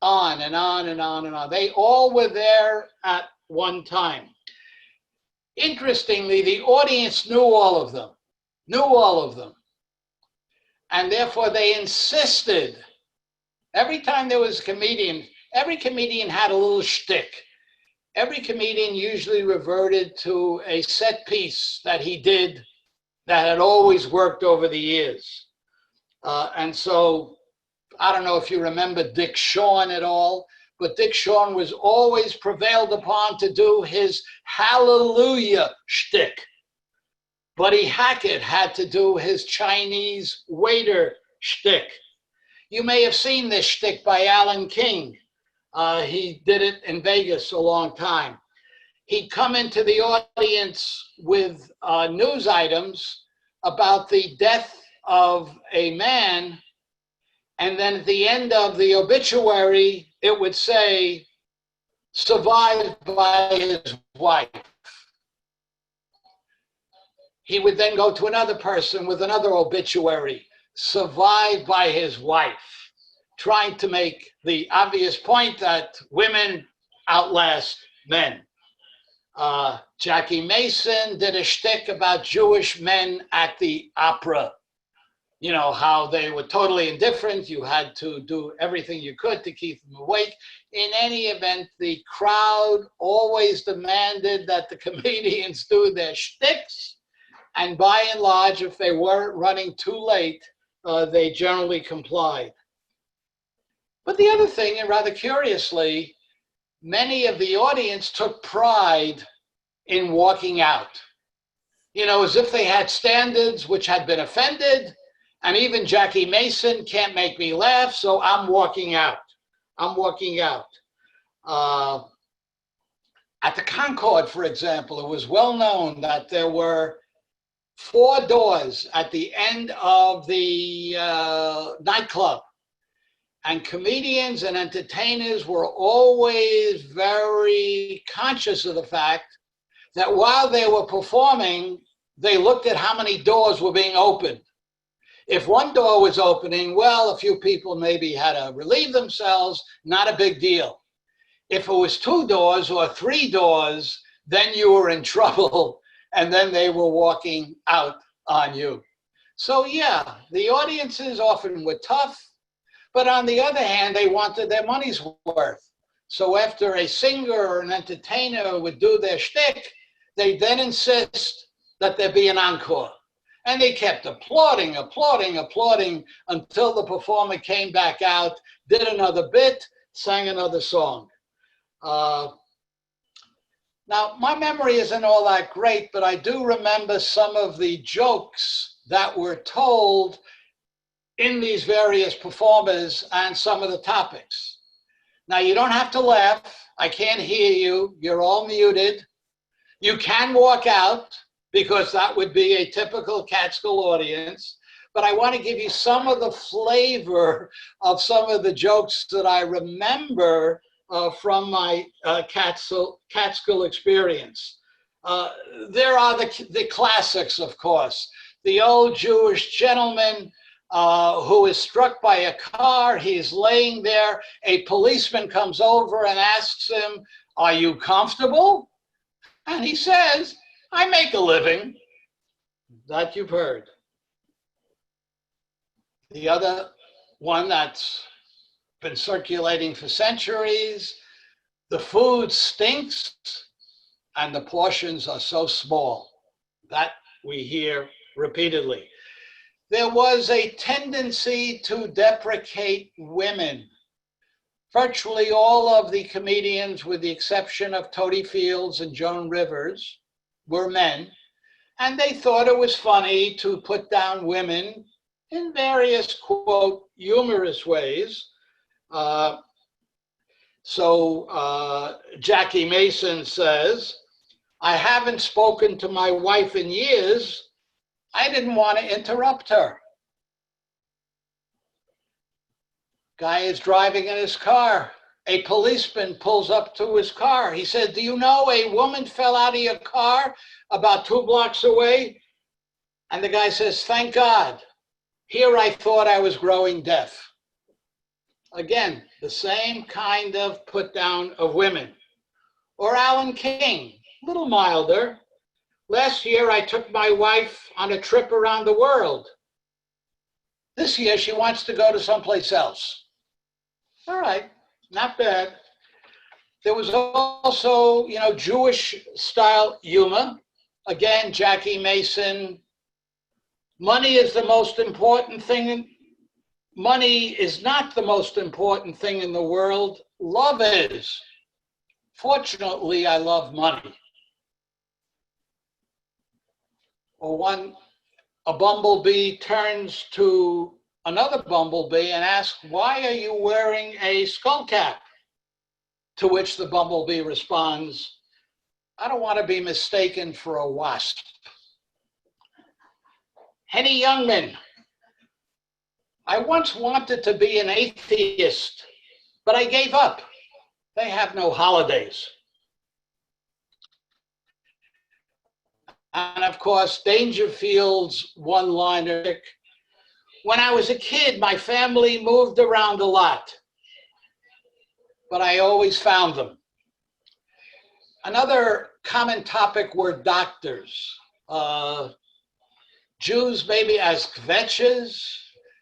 on and on and on and on. They all were there at one time. Interestingly, the audience knew all of them, and therefore they insisted. Every time there was a comedian, every comedian had a little shtick. Every comedian usually reverted to a set piece that he did that had always worked over the years. And so, I don't know if you remember Dick Shawn at all, but Dick Shawn was always prevailed upon to do his hallelujah shtick. Buddy Hackett had to do his Chinese waiter shtick. You may have seen this shtick by Alan King. He did it in Vegas a long time. He'd come into the audience with news items about the death of a man, and then at the end of the obituary, it would say, survived by his wife. He would then go to another person with another obituary, survived by his wife, trying to make the obvious point that women outlast men. Jackie Mason did a shtick about Jewish men at the opera. You know, how they were totally indifferent. You had to do everything you could to keep them awake. In any event, the crowd always demanded that the comedians do their shticks. And by and large, if they weren't running too late, they generally complied. But the other thing, and rather curiously, many of the audience took pride in walking out. You know, as if they had standards which had been offended. And even Jackie Mason can't make me laugh, so I'm walking out. I'm walking out. At the Concorde, for example, it was well known that there were 4 doors at the end of the nightclub. And comedians and entertainers were always very conscious of the fact that while they were performing, they looked at how many doors were being opened. If one door was opening, well, a few people maybe had to relieve themselves, not a big deal. If it was 2 doors or 3 doors, then you were in trouble, and then they were walking out on you. So yeah, the audiences often were tough, but on the other hand, they wanted their money's worth. So after a singer or an entertainer would do their shtick, they then insist that there be an encore. And they kept applauding, applauding, applauding until the performer came back out, did another bit, sang another song. Now, my memory isn't all that great, but I do remember some of the jokes that were told in these various performers and some of the topics. Now, you don't have to laugh. I can't hear you. You're all muted. You can walk out, because that would be a typical Catskill audience. But I want to give you some of the flavor of some of the jokes that I remember from my Catskill experience. There are the classics, of course. The old Jewish gentleman who is struck by a car. He's laying there. A policeman comes over and asks him, "Are you comfortable?" And he says, "I make a living." That you've heard. The other one that's been circulating for centuries, the food stinks and the portions are so small. That we hear repeatedly. There was a tendency to deprecate women. Virtually all of the comedians, with the exception of Toady Fields and Joan Rivers, were men, and they thought it was funny to put down women in various, quote, humorous ways. Jackie Mason says, "I haven't spoken to my wife in years. I didn't want to interrupt her." Guy is driving in his car. A policeman pulls up to his car. He said, "Do you know a woman fell out of your car about 2 blocks away?" And the guy says, "Thank God. Here I thought I was growing deaf." Again, the same kind of put down of women. Or Alan King, a little milder. "Last year I took my wife on a trip around the world. This year she wants to go to someplace else." All right, not bad. There was also, Jewish style humor. Again, Jackie Mason, money is the most important thing. Money is not the most important thing in the world. Love is. Fortunately, I love money. Or a bumblebee turns to another bumblebee and asks, "Why are you wearing a skull cap?" To which the bumblebee responds, "I don't want to be mistaken for a wasp." Henny Youngman, "I once wanted to be an atheist, but I gave up. They have no holidays." And of course, Dangerfield's one-liner, "When I was a kid, my family moved around a lot, but I always found them." Another common topic were doctors. Jews maybe as kvetches,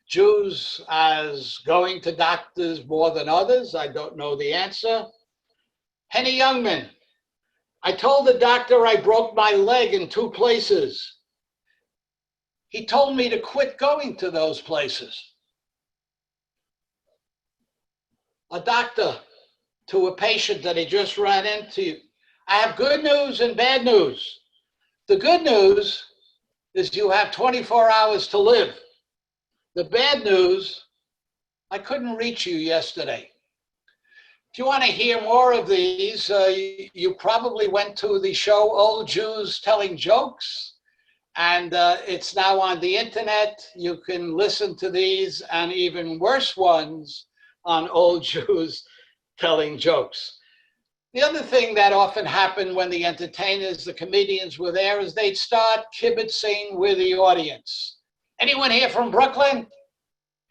Jews as going to doctors more than others. I don't know the answer. Henny Youngman, "I told the doctor I broke my leg in 2 places. He told me to quit going to those places." A doctor to a patient that he just ran into, "I have good news and bad news. The good news is you have 24 hours to live. The bad news, I couldn't reach you yesterday." If you want to hear more of these, you probably went to the show Old Jews Telling Jokes, and it's now on the internet. You can listen to these and even worse ones on Old Jews Telling Jokes. The other thing that often happened when the entertainers, the comedians were there, is they'd start kibitzing with the audience. "Anyone here from Brooklyn?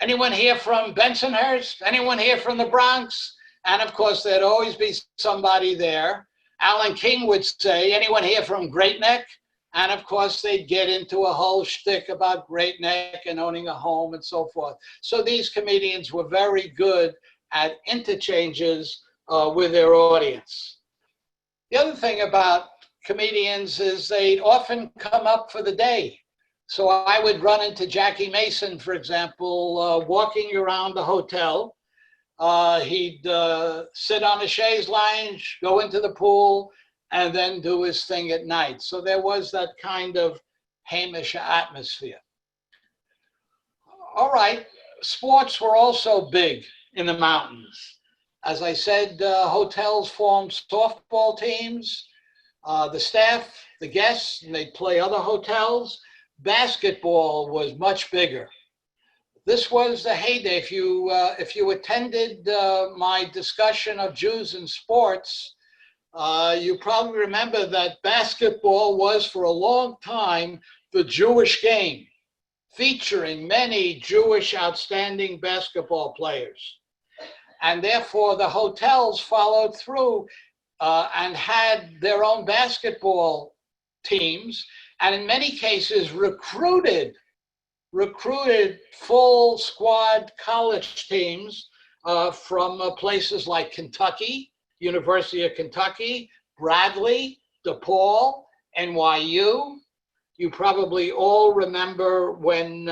Anyone here from Bensonhurst? Anyone here from the Bronx?" And of course, there'd always be somebody there. Alan King would say, anyone here from Great Neck? And of course, they'd get into a whole shtick about Great Neck and owning a home and so forth. So these comedians were very good at interchanges with their audience. The other thing about comedians is they'd often come up for the day. So I would run into Jackie Mason, for example, walking around the hotel. He'd sit on a chaise lounge, go into the pool, and then do his thing at night. So there was that kind of Hamish atmosphere. All right, sports were also big in the mountains. As I said, hotels formed softball teams. The staff, the guests, and they'd play other hotels. Basketball was much bigger. This was the heyday. If you attended my discussion of Jews and sports, you probably remember that basketball was for a long time the Jewish game, featuring many Jewish outstanding basketball players. And therefore the hotels followed through and had their own basketball teams, and in many cases recruited full squad college teams from places like Kentucky, University of Kentucky, Bradley, DePaul, NYU. You probably all remember when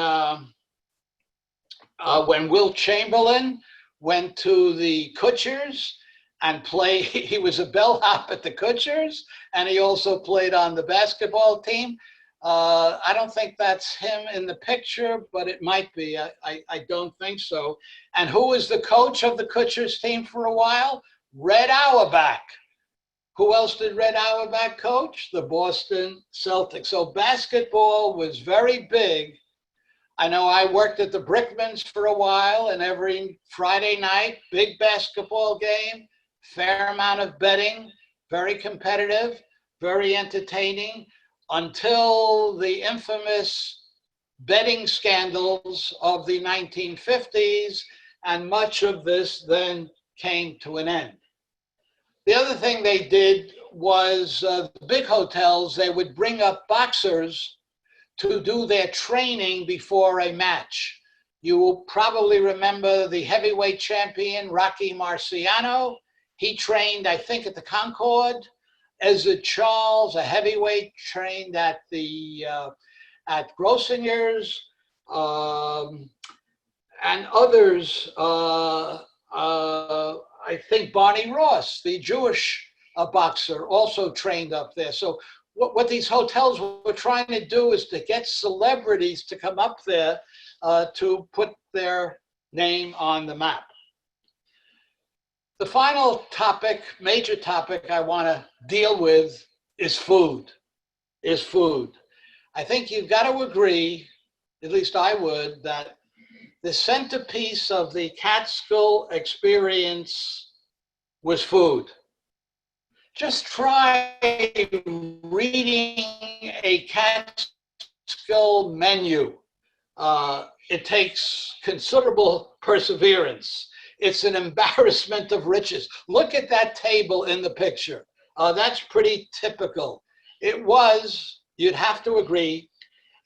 Wilt Chamberlain went to the Kutchers and played. He was a bellhop at the Kutchers, and he also played on the basketball team. I don't think that's him in the picture, but it might be. I don't think so. And who was the coach of the Kutchers team for a while? Red Auerbach. Who else did Red Auerbach coach? The Boston Celtics. So basketball was very big. I know I worked at the Brickmans for a while, and every Friday night, big basketball game, fair amount of betting, very competitive, very entertaining, until the infamous betting scandals of the 1950s, and much of this then came to an end. The other thing they did was the big hotels, they would bring up boxers to do their training before a match. You will probably remember the heavyweight champion, Rocky Marciano. He trained, I think, at the Concord. Ezra Charles, a heavyweight, trained at the at Grossinger's, and others. I think Barney Ross, the Jewish boxer, also trained up there. So what these hotels were trying to do is to get celebrities to come up there to put their name on the map. The final topic, major topic I want to deal with is food, I think you've got to agree, at least I would, that the centerpiece of the Catskill experience was food. Just try reading a Catskill menu. It takes considerable perseverance. It's an embarrassment of riches. Look at that table in the picture. That's pretty typical. It was, you'd have to agree,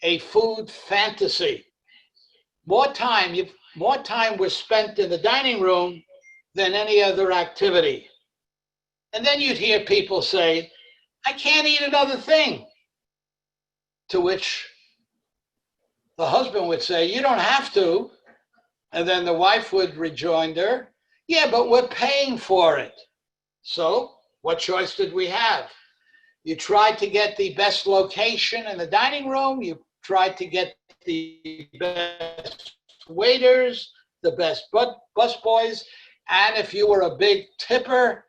a food fantasy. More time was spent in the dining room than any other activity. And then you'd hear people say, I can't eat another thing. To which the husband would say, you don't have to. And then the wife would rejoinder, yeah, but we're paying for it. So what choice did we have? You tried to get the best location in the dining room. You tried to get the best waiters, the best busboys. And if you were a big tipper,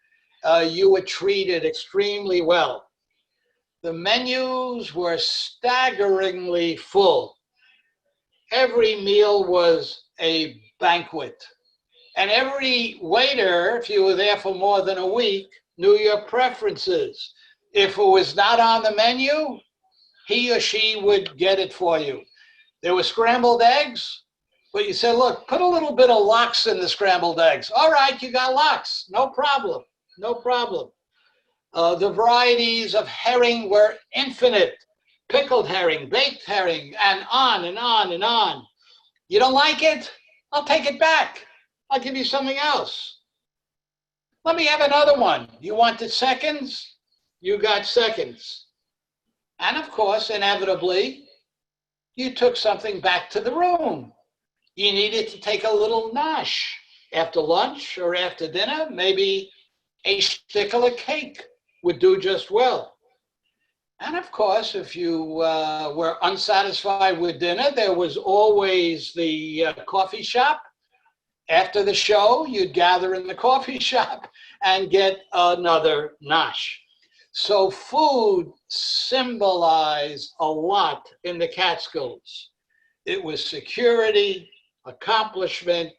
you were treated extremely well. The menus were staggeringly full. Every meal was a banquet. And every waiter, if you were there for more than a week, knew your preferences. If it was not on the menu, he or she would get it for you. There were scrambled eggs, But you said, look, put a little bit of lox in the scrambled eggs. All right, you got lox. No problem. No problem. The varieties of herring were infinite. Pickled herring, baked herring, and on and on and on. You don't like it? I'll take it back. I'll give you something else. Let me have another one. You wanted seconds? You got seconds. And of course, inevitably, you took something back to the room. You needed to take a little nosh after lunch or after dinner. Maybe a shtickle of cake would do just well. And of course, if you were unsatisfied with dinner, there was always the coffee shop. After the show, you'd gather in the coffee shop and get another nosh. So food symbolized a lot in the Catskills. It was security, accomplishment,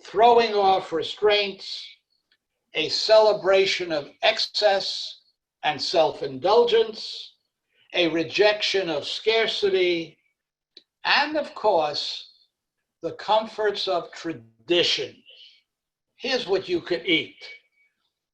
throwing off restraints, a celebration of excess and self-indulgence, a rejection of scarcity, and of course, the comforts of tradition. Here's what you could eat: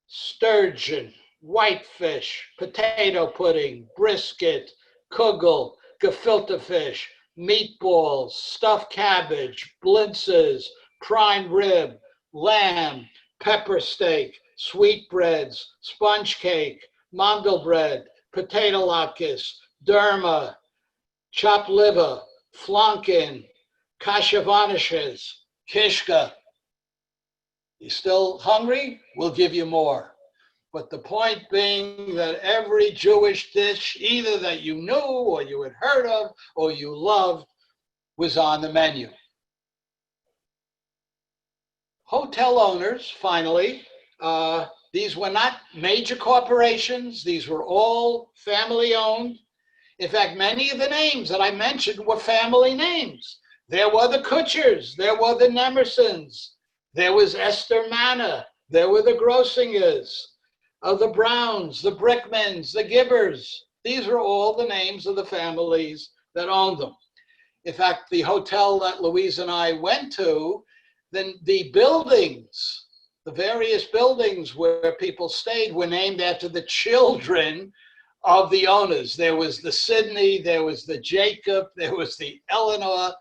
sturgeon, whitefish, potato pudding, brisket, kugel, gefilte fish, meatballs, stuffed cabbage, blintzes, prime rib, lamb, pepper steak, sweetbreads, sponge cake, mandelbread, potato latkes, derma, chopped liver, flanken, kashevanishes, kishka. You still hungry? We'll give you more. But the point being that every Jewish dish, either that you knew or you had heard of or you loved, was on the menu. Hotel owners, finally, these were not major corporations. These were all family owned. In fact, many of the names that I mentioned were family names. There were the Kutchers, there were the Nemersons, there was Esther Manna, there were the Grossingers, the Browns, the Brickmans, the Gibbers. These are all the names of the families that owned them. In fact, the hotel that Louise and I went to, then the buildings, the various buildings where people stayed were named after the children of the owners. There was the Sydney, there was the Jacob, there was the Eleanor.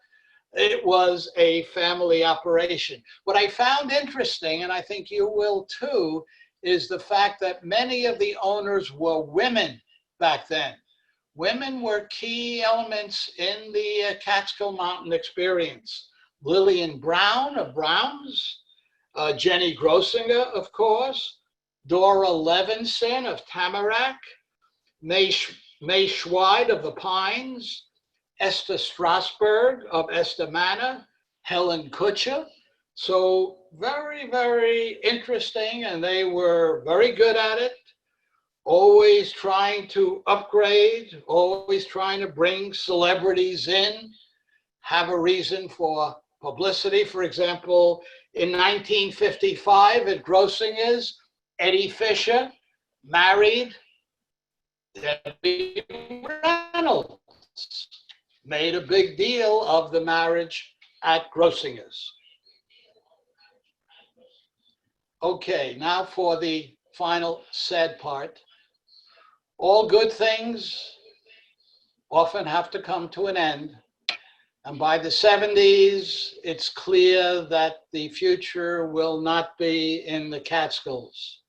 It was a family operation. What I found interesting, and I think you will too, is the fact that many of the owners were women back then. Women were key elements in the Catskill Mountain experience. Lillian Brown of Browns, Jenny Grossinger, of course, Dora Levinson of Tamarack, May Schweid of the Pines, Esther Strasberg of Esther Manor, Helen Kutcher. So very, very interesting, and they were very good at it, always trying to upgrade, always trying to bring celebrities in, have a reason for publicity. For example, in 1955 at Grossinger's, Eddie Fisher married Debbie Reynolds, made a big deal of the marriage at Grossinger's. Okay, now for the final sad part. All good things often have to come to an end. And by the 70s, it's clear that the future will not be in the Catskills.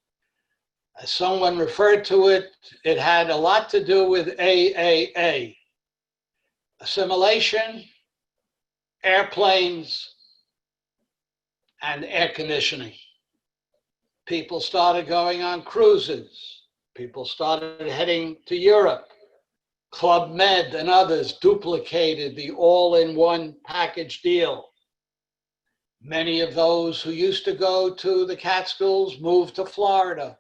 As someone referred to it, it had a lot to do with AAA. Assimilation, airplanes, and air conditioning. People started going on cruises. People started heading to Europe. Club Med and others duplicated the all-in-one package deal. Many of those who used to go to the Catskills moved to Florida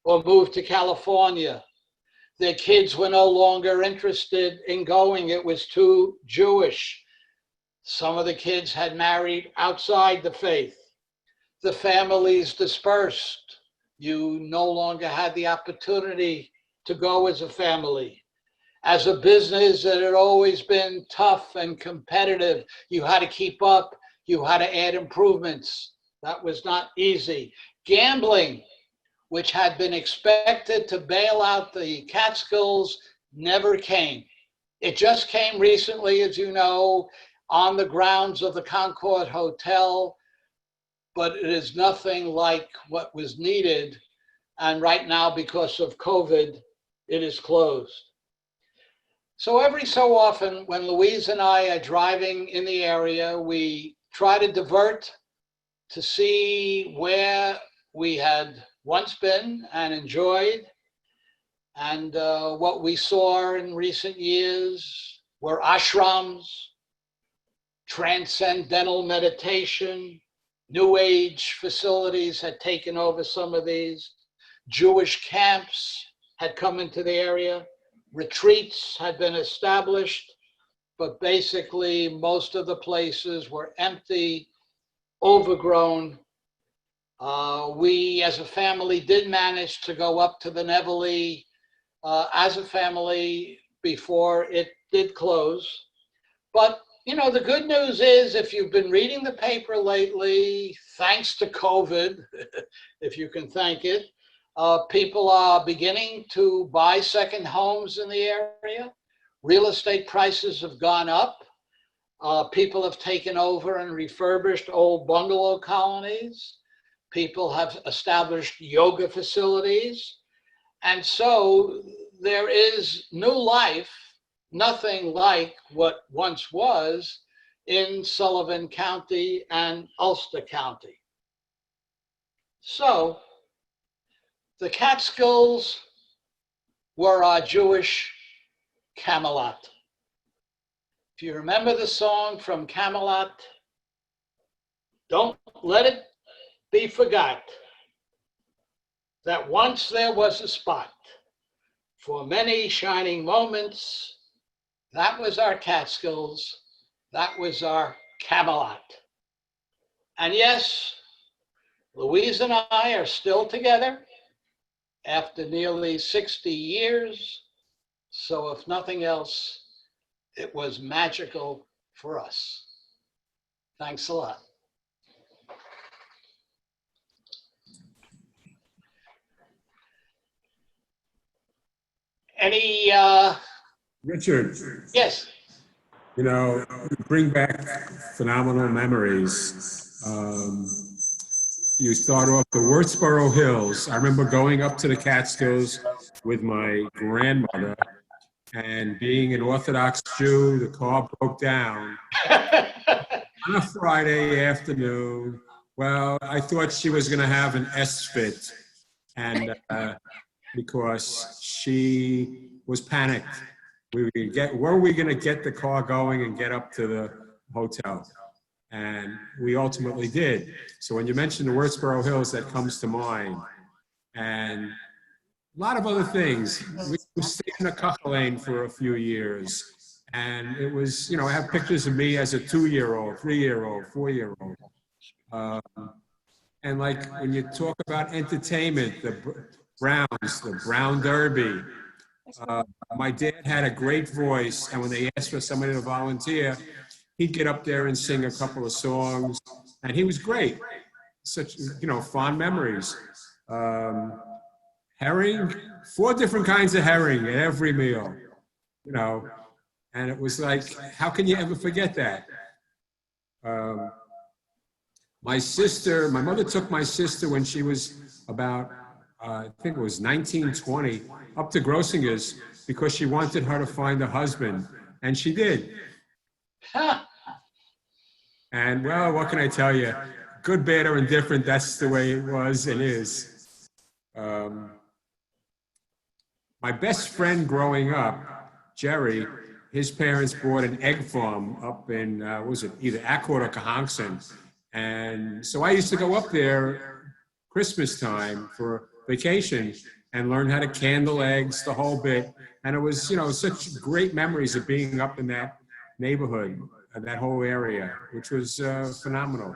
or moved to California. Their kids were no longer interested in going. It was too Jewish. Some of the kids had married outside the faith. The families dispersed. You no longer had the opportunity to go as a family. As a business that had always been tough and competitive, you had to keep up, you had to add improvements. That was not easy. Gambling, which had been expected to bail out the Catskills, never came. It just came recently, as you know, on the grounds of the Concord Hotel, but it is nothing like what was needed. And right now, because of COVID, it is closed. So every so often, when Louise and I are driving in the area, we try to divert to see where we had once been and enjoyed. And what we saw in recent years were ashrams, transcendental meditation, New Age facilities had taken over some of these. Jewish camps had come into the area. Retreats had been established, but basically most of the places were empty, overgrown. We as a family did manage to go up to the Nevele as a family before it did close. But you know, the good news is, if you've been reading the paper lately, thanks to COVID, if you can thank it, people are beginning to buy second homes in the area. Real estate prices have gone up. People have taken over and refurbished old bungalow colonies. People have established yoga facilities. And so there is new life, nothing like what once was in Sullivan County and Ulster County. So the Catskills were our Jewish Camelot. If you remember the song from Camelot, don't let it be forgot that once there was a spot for many shining moments. That was our Catskills. That was our Camelot. And yes, Louise and I are still together after nearly 60 years. So if nothing else, it was magical for us. Thanks a lot. Any, Richard, yes, you know, you bring back phenomenal memories. You start off the Wurtsboro Hills. I remember going up to the Catskills with my grandmother, and being an Orthodox Jew, the car broke down on a Friday afternoon. Well, I thought she was going to have an S-fit, and because she was panicked. Were we going to get the car going and get up to the hotel? And we ultimately did. So when you mention the Wurtsboro Hills, that comes to mind. And a lot of other things. We stayed in a Cuckoo Lane for a few years. And it was, you know, I have pictures of me as a 2-year-old, 3-year-old, 4-year-old. And like when you talk about entertainment, the Browns, the Brown Derby. My dad had a great voice, and when they asked for somebody to volunteer, he'd get up there and sing a couple of songs, and he was great. Such, you know, fond memories. Herring, 4 different kinds of herring at every meal, you know, and it was like, how can you ever forget that? My mother took my sister when she was about, I think it was 19, 20, up to Grossinger's because she wanted her to find a husband, and she did. And well, what can I tell you? Good, bad, or indifferent, that's the way it was and is. My best friend growing up, Jerry, his parents bought an egg farm up in, was it either Accord or Cahonkson? And so I used to go up there Christmas time for vacation and learn how to candle eggs, the whole bit. And it was, you know, such great memories of being up in that neighborhood, that whole area, which was phenomenal.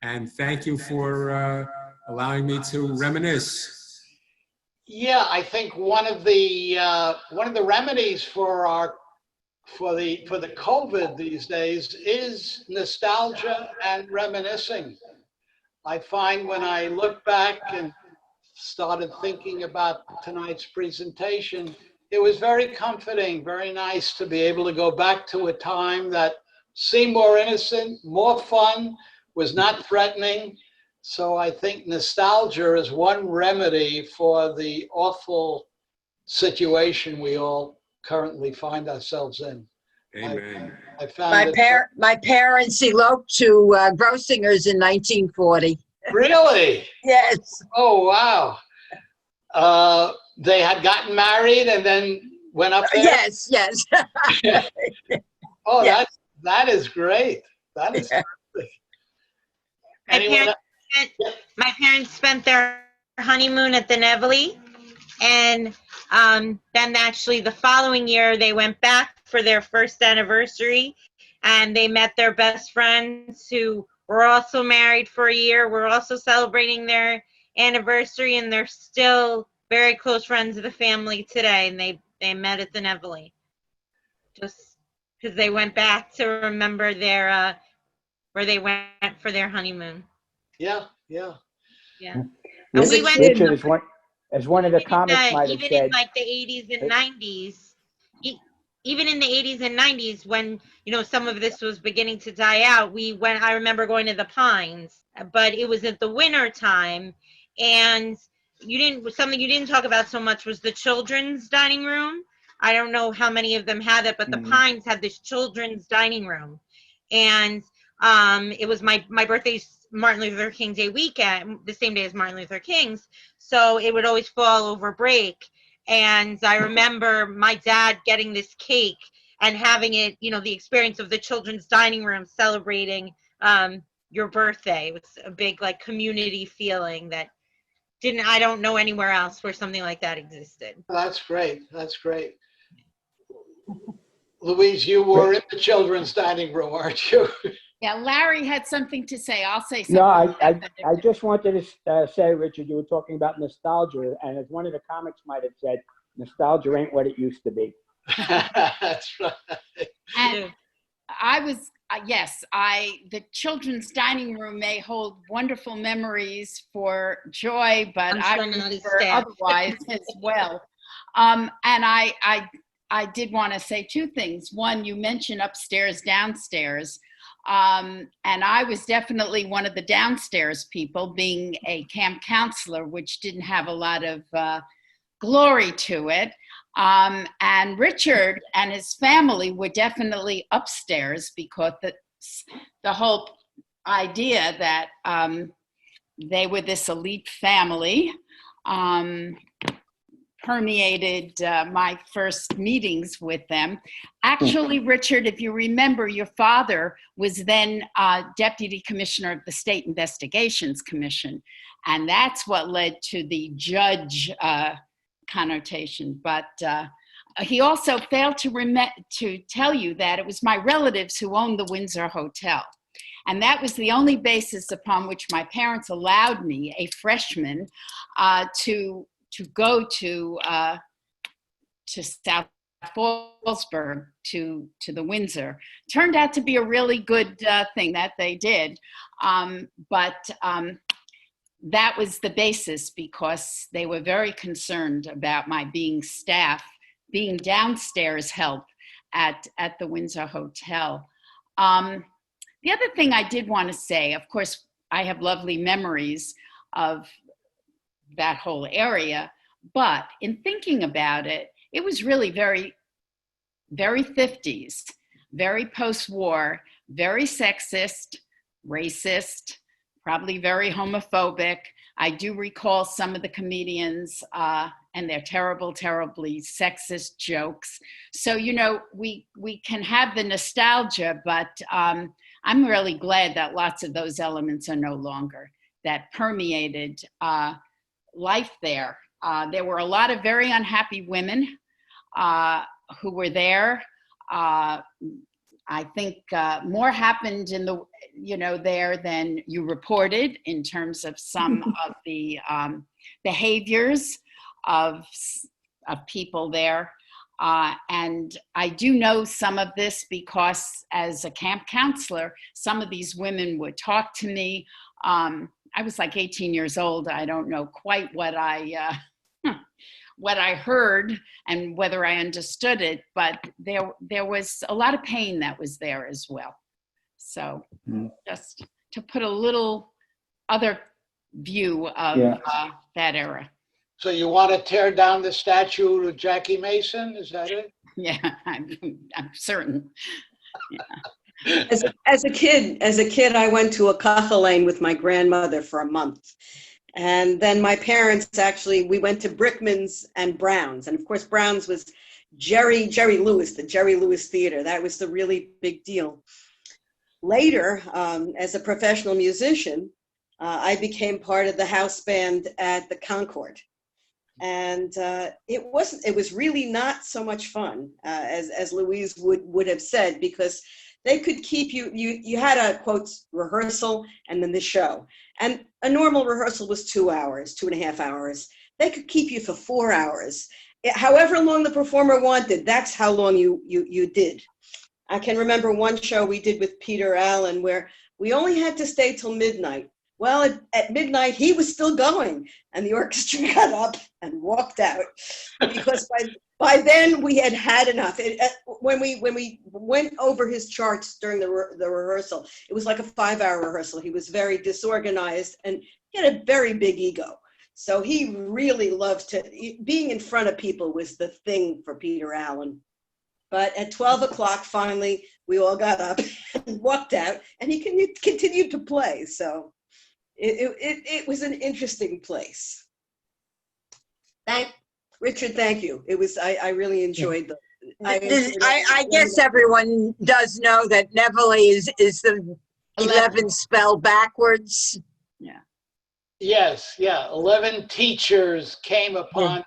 And thank you for allowing me to reminisce. Yeah, I think one of the remedies for the COVID these days is nostalgia and reminiscing. I find when I look back and started thinking about tonight's presentation, it was very comforting, very nice to be able to go back to a time that seemed more innocent, more fun, was not threatening. So I think nostalgia is one remedy for the awful situation we all currently find ourselves in. Amen. I found it. My parents eloped to Grossinger's in 1940. Really? Yes. Oh, wow. They had gotten married and then went up there? Yes, yes. Oh, Yeah. that is great. That is terrific. My Anyone? parents, my parents spent their honeymoon at the Nevele, and then actually the following year they went back for their first anniversary, and they met their best friends who were also married for a year. We're also celebrating their anniversary, and they're still very close friends of the family today. And they met at the Nevele, just because they went back to remember their where they went for their honeymoon. Yeah, yeah. Yeah. And we went Richard, as one of the comics might have even said, in like the 80s and 90s, even in the 80s and 90s, when, you know, some of this was beginning to die out, I remember going to the Pines, but it was at the winter time. And something you didn't talk about so much was the children's dining room. I don't know how many of them had it, but the Pines had this children's dining room. And it was my birthday's Martin Luther King Day weekend, the same day as Martin Luther King's. So it would always fall over break. And I remember my dad getting this cake and having it, you know, the experience of the children's dining room celebrating your birthday. It was a big like community feeling that I don't know anywhere else where something like that existed. That's great. That's great. Louise, you were in the children's dining room, aren't you? Yeah, Larry had something to say. I'll say something. no, I just wanted to say, Richard, you were talking about nostalgia, and as one of the comics might have said, nostalgia ain't what it used to be. That's right. And I was, the children's dining room may hold wonderful memories for Joy, but I'm I sure not as remember staff. otherwise as well. And I did want to say two things. One, you mentioned upstairs, downstairs. And I was definitely one of the downstairs people, being a camp counselor, which didn't have a lot of glory to it. And Richard and his family were definitely upstairs, because the whole idea that they were this elite family permeated my first meetings with them. Actually, Richard, if you remember, your father was then Deputy Commissioner of the State Investigations Commission, and that's what led to the judge connotation. But he also failed to tell you that it was my relatives who owned the Windsor Hotel. And that was the only basis upon which my parents allowed me, a freshman, to go to South Fallsburg, to the Windsor. Turned out to be a really good thing that they did. But that was the basis, because they were very concerned about my being downstairs help at the Windsor Hotel. The other thing I did want to say, of course, I have lovely memories of that whole area, but in thinking about it, it was really very, very 50s, very post-war, very sexist, racist, probably very homophobic. I do recall some of the comedians and their terribly sexist jokes. So, you know, we can have the nostalgia, but I'm really glad that lots of those elements are no longer, that permeated life there. There were a lot of very unhappy women who were there. I think more happened there than you reported in terms of some of the behaviors. of people there. And I do know some of this because as a camp counselor, some of these women would talk to me. I was like 18 years old. I don't know quite what I heard and whether I understood it, but there was a lot of pain that was there as well. So just to put a little other view of that era. So you want to tear down the statue of Jackie Mason? Is that it? Yeah, I'm certain. Yeah. As a kid, I went to a kachel with my grandmother for a month. And then my parents we went to Brickman's and Brown's. And of course, Brown's was Jerry Lewis, the Jerry Lewis Theater. That was the really big deal. Later, as a professional musician, I became part of the house band at the Concord. And it was really not so much fun, as Louise would have said, because they could keep you had a, quote, rehearsal and then the show. And a normal rehearsal was 2 hours, 2.5 hours. They could keep you for 4 hours. However long the performer wanted, that's how long you did. I can remember one show we did with Peter Allen where we only had to stay till midnight. Well, at midnight, he was still going, and the orchestra got up and walked out because by then we had enough. When we went over his charts during the rehearsal, it was like a 5-hour rehearsal. He was very disorganized, and he had a very big ego. So he really loved being in front of people was the thing for Peter Allen. But at 12 o'clock, finally, we all got up and walked out, and he continued to play. So it was an interesting place. Richard, thank you. It was I really enjoyed the. I guess everyone does know that Neville is the 11 spelled backwards. Yeah. Yes, yeah. 11 teachers came upon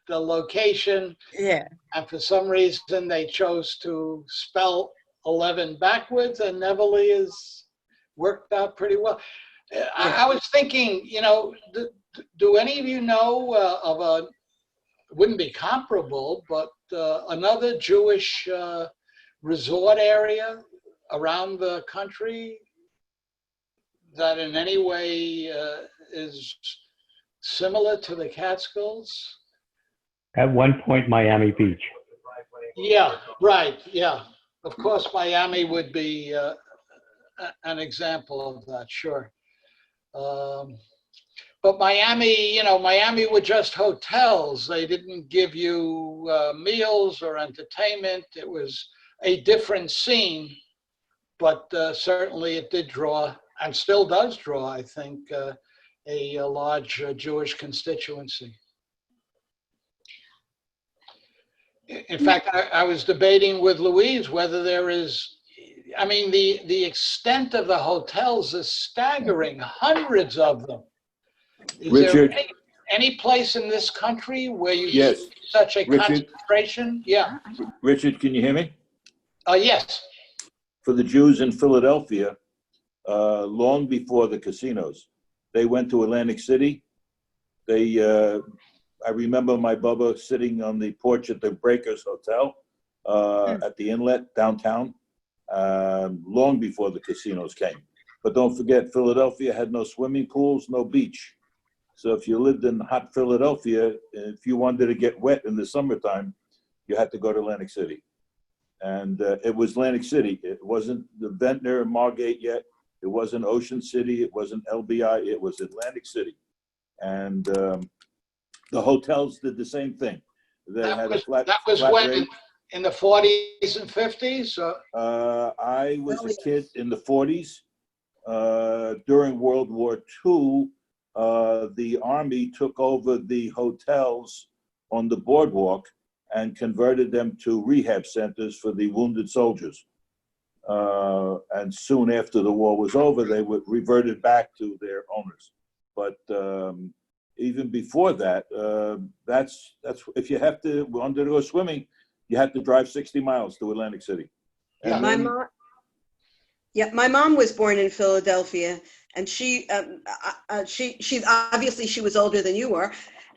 the location. Yeah. And for some reason, they chose to spell 11 backwards, and Neville is worked out pretty well. I was thinking, do any of you know of a, wouldn't be comparable, but another Jewish resort area around the country that in any way is similar to the Catskills? At one point, Miami Beach. Yeah, right, yeah. Of course, Miami would be an example of that, sure. But Miami were just hotels. They didn't give you meals or entertainment. It was a different scene, but certainly it did draw, and still does draw, I think, a large Jewish constituency. In fact, I was debating with Louise whether there is, the extent of the hotels is staggering, hundreds of them. Is Richard, there any place in this country where you yes, see such a Richard, concentration? Yeah. Richard, can you hear me? Yes. For the Jews in Philadelphia, long before the casinos, they went to Atlantic City. I remember my Bubba sitting on the porch at the Breakers Hotel at the inlet downtown, long before the casinos came. But don't forget, Philadelphia had no swimming pools, no beach. So if you lived in hot Philadelphia, if you wanted to get wet in the summertime, you had to go to Atlantic City. And it was Atlantic City. It wasn't the Ventnor, Margate yet. It wasn't Ocean City. It wasn't LBI. It was Atlantic City. And the hotels did the same thing. They had a flat when rate. in the 40s and 50s? I was a kid in the 40s. During World War II, the Army took over the hotels on the boardwalk and converted them to rehab centers for the wounded soldiers. And soon after the war was over, they were reverted back to their owners. But even before that, that's if you have to wanted to go swimming, you had to drive 60 miles to Atlantic City. Yeah. My mom was born in Philadelphia, and she obviously she was older than you were,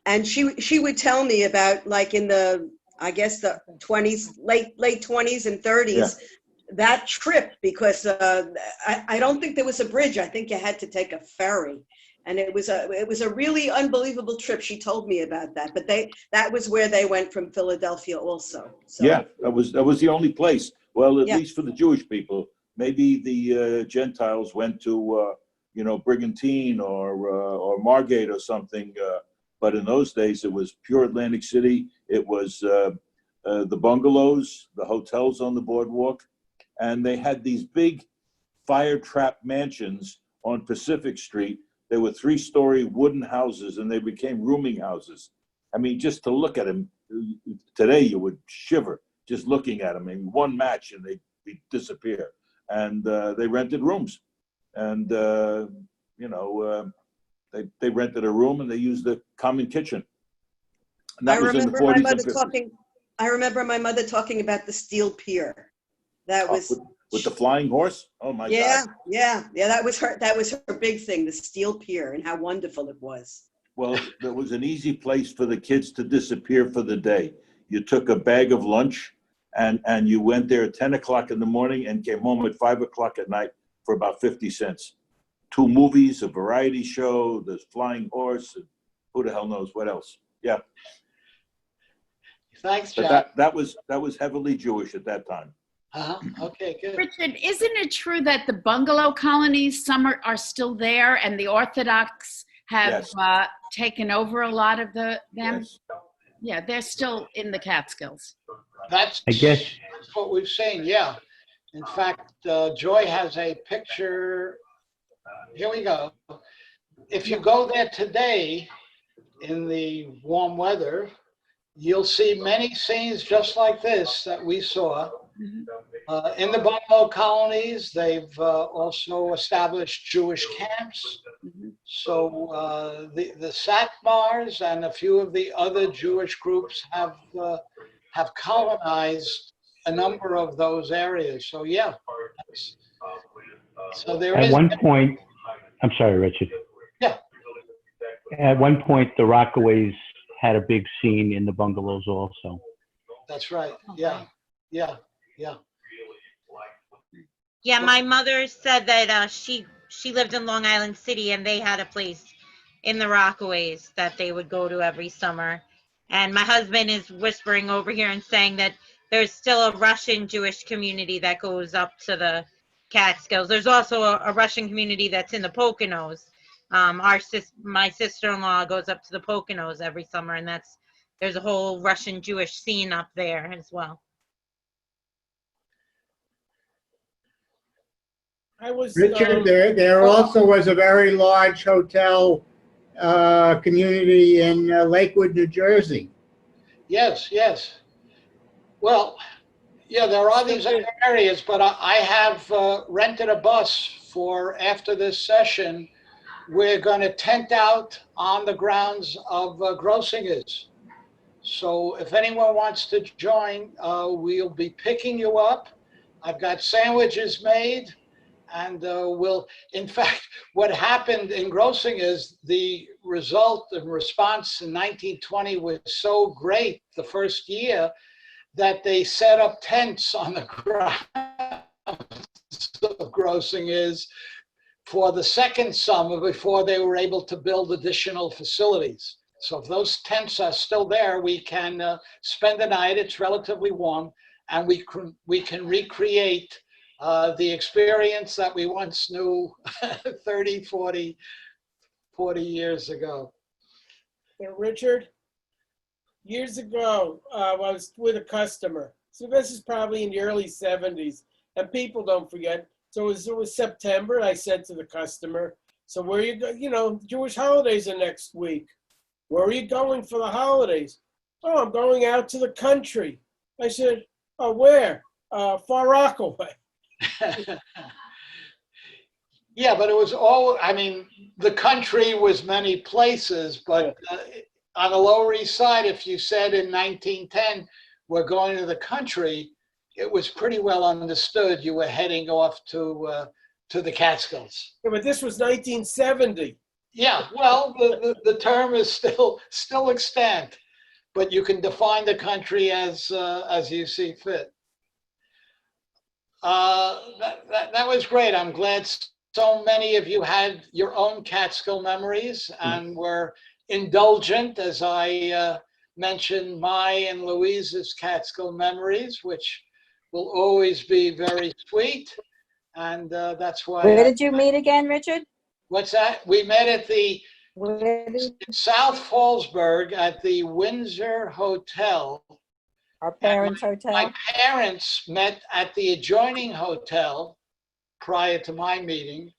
And she would tell me about, like, in the, I guess, the 20s, late 20s and 30s, that trip, because I don't think there was a bridge. I think you had to take a ferry. And it was a really unbelievable trip. She told me about that. But that was where they went from Philadelphia also. So. Yeah, that was the only place. Well, at least for the Jewish people. Maybe the Gentiles went to Brigantine or Margate or something. But in those days, it was pure Atlantic City. It was the bungalows, the hotels on the boardwalk, and they had these big fire trap mansions on Pacific Street. They were 3-story wooden houses, and they became rooming houses. I mean, just to look at them today, you would shiver just looking at them. I mean, one match and they'd disappear. And they rented rooms, and they rented a room and they used the common kitchen. And that was in the 40s and 50s. I remember my mother talking about the steel pier. That was with the flying horse. Oh my God! Yeah. That was her big thing, the steel pier, and how wonderful it was. Well, there was an easy place for the kids to disappear for the day. You took a bag of lunch, and you went there at 10 o'clock in the morning and came home at 5 o'clock at night for about 50 cents. 2 movies, a variety show, the flying horse, and who the hell knows what else. Yeah. Thanks, But Jack. that was heavily Jewish at that time. Okay, good. Richard, isn't it true that the bungalow colonies, some are still there, and the Orthodox have taken over a lot of them? Yes. Yeah, they're still in the Catskills. That's what we've seen, yeah. In fact, Joy has a picture. Here we go. If you go there today in the warm weather, you'll see many scenes just like this that we saw. In the bungalow colonies, they've also established Jewish camps. So the Satmars and a few of the other Jewish groups have colonized a number of those areas. So yeah. So there is. At one point, I'm sorry, Richard. Yeah. At one point, the Rockaways had a big scene in the bungalows also. That's right. Yeah. Yeah, my mother said that she lived in Long Island City, and they had a place in the Rockaways that they would go to every summer. And my husband is whispering over here and saying that there's still a Russian Jewish community that goes up to the Catskills. There's also a Russian community that's in the Poconos. My sister-in-law goes up to the Poconos every summer, and there's a whole Russian Jewish scene up there as well. Richard, there also was a very large hotel community in Lakewood, New Jersey. Yes. Well, yeah, there are these other areas, but I have rented a bus for after this session. We're going to tent out on the grounds of Grossinger's. So if anyone wants to join, we'll be picking you up. I've got sandwiches made. And in fact, what happened in Grossinger's, the result and response in 1920 was so great the first year that they set up tents on the grounds of Grossinger's for the second summer before they were able to build additional facilities. So if those tents are still there, we can spend the night. It's relatively warm, and we can recreate the experience that we once knew 30, 40 years ago. Yeah, Richard, years ago, I was with a customer. So this is probably in the early 70s. And people don't forget. So it was September. I said to the customer, so where you go? Jewish holidays are next week. Where are you going for the holidays? Oh, I'm going out to the country. I said, oh, where? Far Rockaway. Yeah, but it was the country was many places, but on the Lower East Side, if you said in 1910, we're going to the country, it was pretty well understood you were heading off to the Catskills. Yeah, but this was 1970. Yeah, well, the term is still extant, but you can define the country as you see fit. That was great. I'm glad so many of you had your own Catskill memories and were indulgent as I mentioned my and Louise's Catskill memories, which will always be very sweet. And that's why. Where did you meet again, Richard? What's that? We met at the Where did South Fallsburg at the Windsor Hotel. our parents' hotel? My parents met at the adjoining hotel prior to my meeting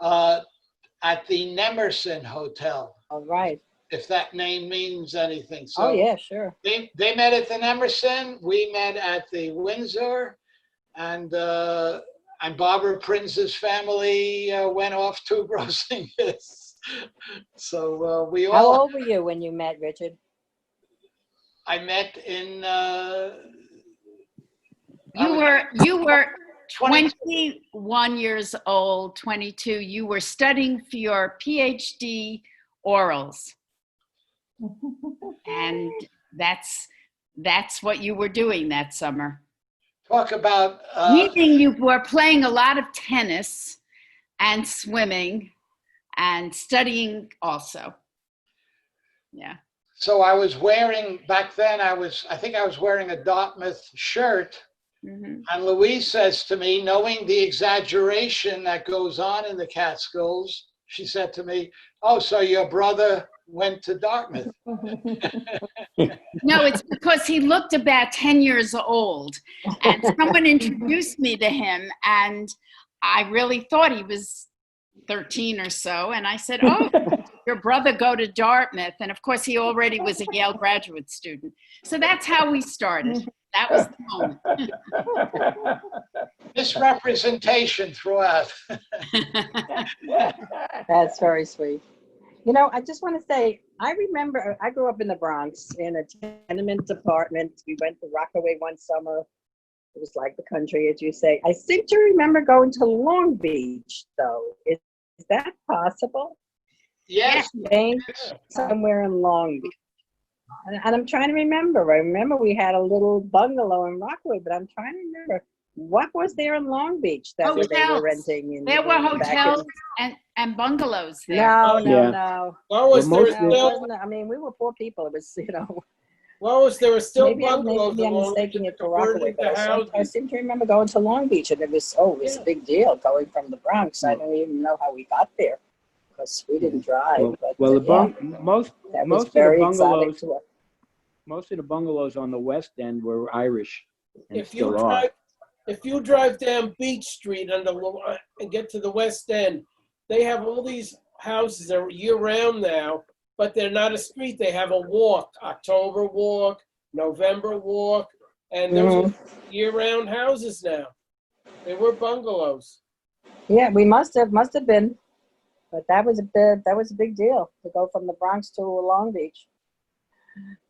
at the Nemerson Hotel. All right. If that name means anything. So Oh, yeah, sure. they met at the Nemerson, we met at the Windsor, and Barbara Prince's family went off to Grossingers. So we all. How old were you when you met, Richard? I met in. You were 21 years old, 22. You were studying for your PhD orals. And that's what you were doing that summer. Talk about. Meaning you were playing a lot of tennis and swimming and studying also. Yeah. So I was wearing, back then I think I was wearing a Dartmouth shirt. Mm-hmm. And Louise says to me, knowing the exaggeration that goes on in the Catskills, she said to me, "Oh, so your brother went to Dartmouth." No, it's because he looked about 10 years old, and someone introduced me to him, and I really thought he was 13 or so, and I said, "Oh, your brother go to Dartmouth," and of course he already was a Yale graduate student. So that's how we started. That was the moment. Misrepresentation throughout. That's very sweet. You know, I just want to say, I remember I grew up in the Bronx in a tenement apartment. We went to Rockaway one summer. It was like the country, as you say. I seem to remember going to Long Beach, though. Is that possible? Yes. Staying somewhere in Long Beach. And I'm trying to remember. I remember we had a little bungalow in Rockaway, but I'm trying to remember what was there in Long Beach that they were renting. There were hotels and bungalows there. No. Well, was there still? I mean, we were poor people. It was, you know. Well, was there still Maybe bungalows? I'm mistaking it for Rockaway, but houses? I seem to remember going to Long Beach, and it was a big deal going from the Bronx. I don't even know how we got there because we didn't drive. Well, most of the bungalows on the West End were Irish. And If you drive down Beach Street and get to the West End, they have all these houses that are year-round now, but they're not a street. They have a walk, October walk, November walk, and those are year-round houses now. They were bungalows. Yeah, we must have been, but that was a big deal to go from the Bronx to Long Beach.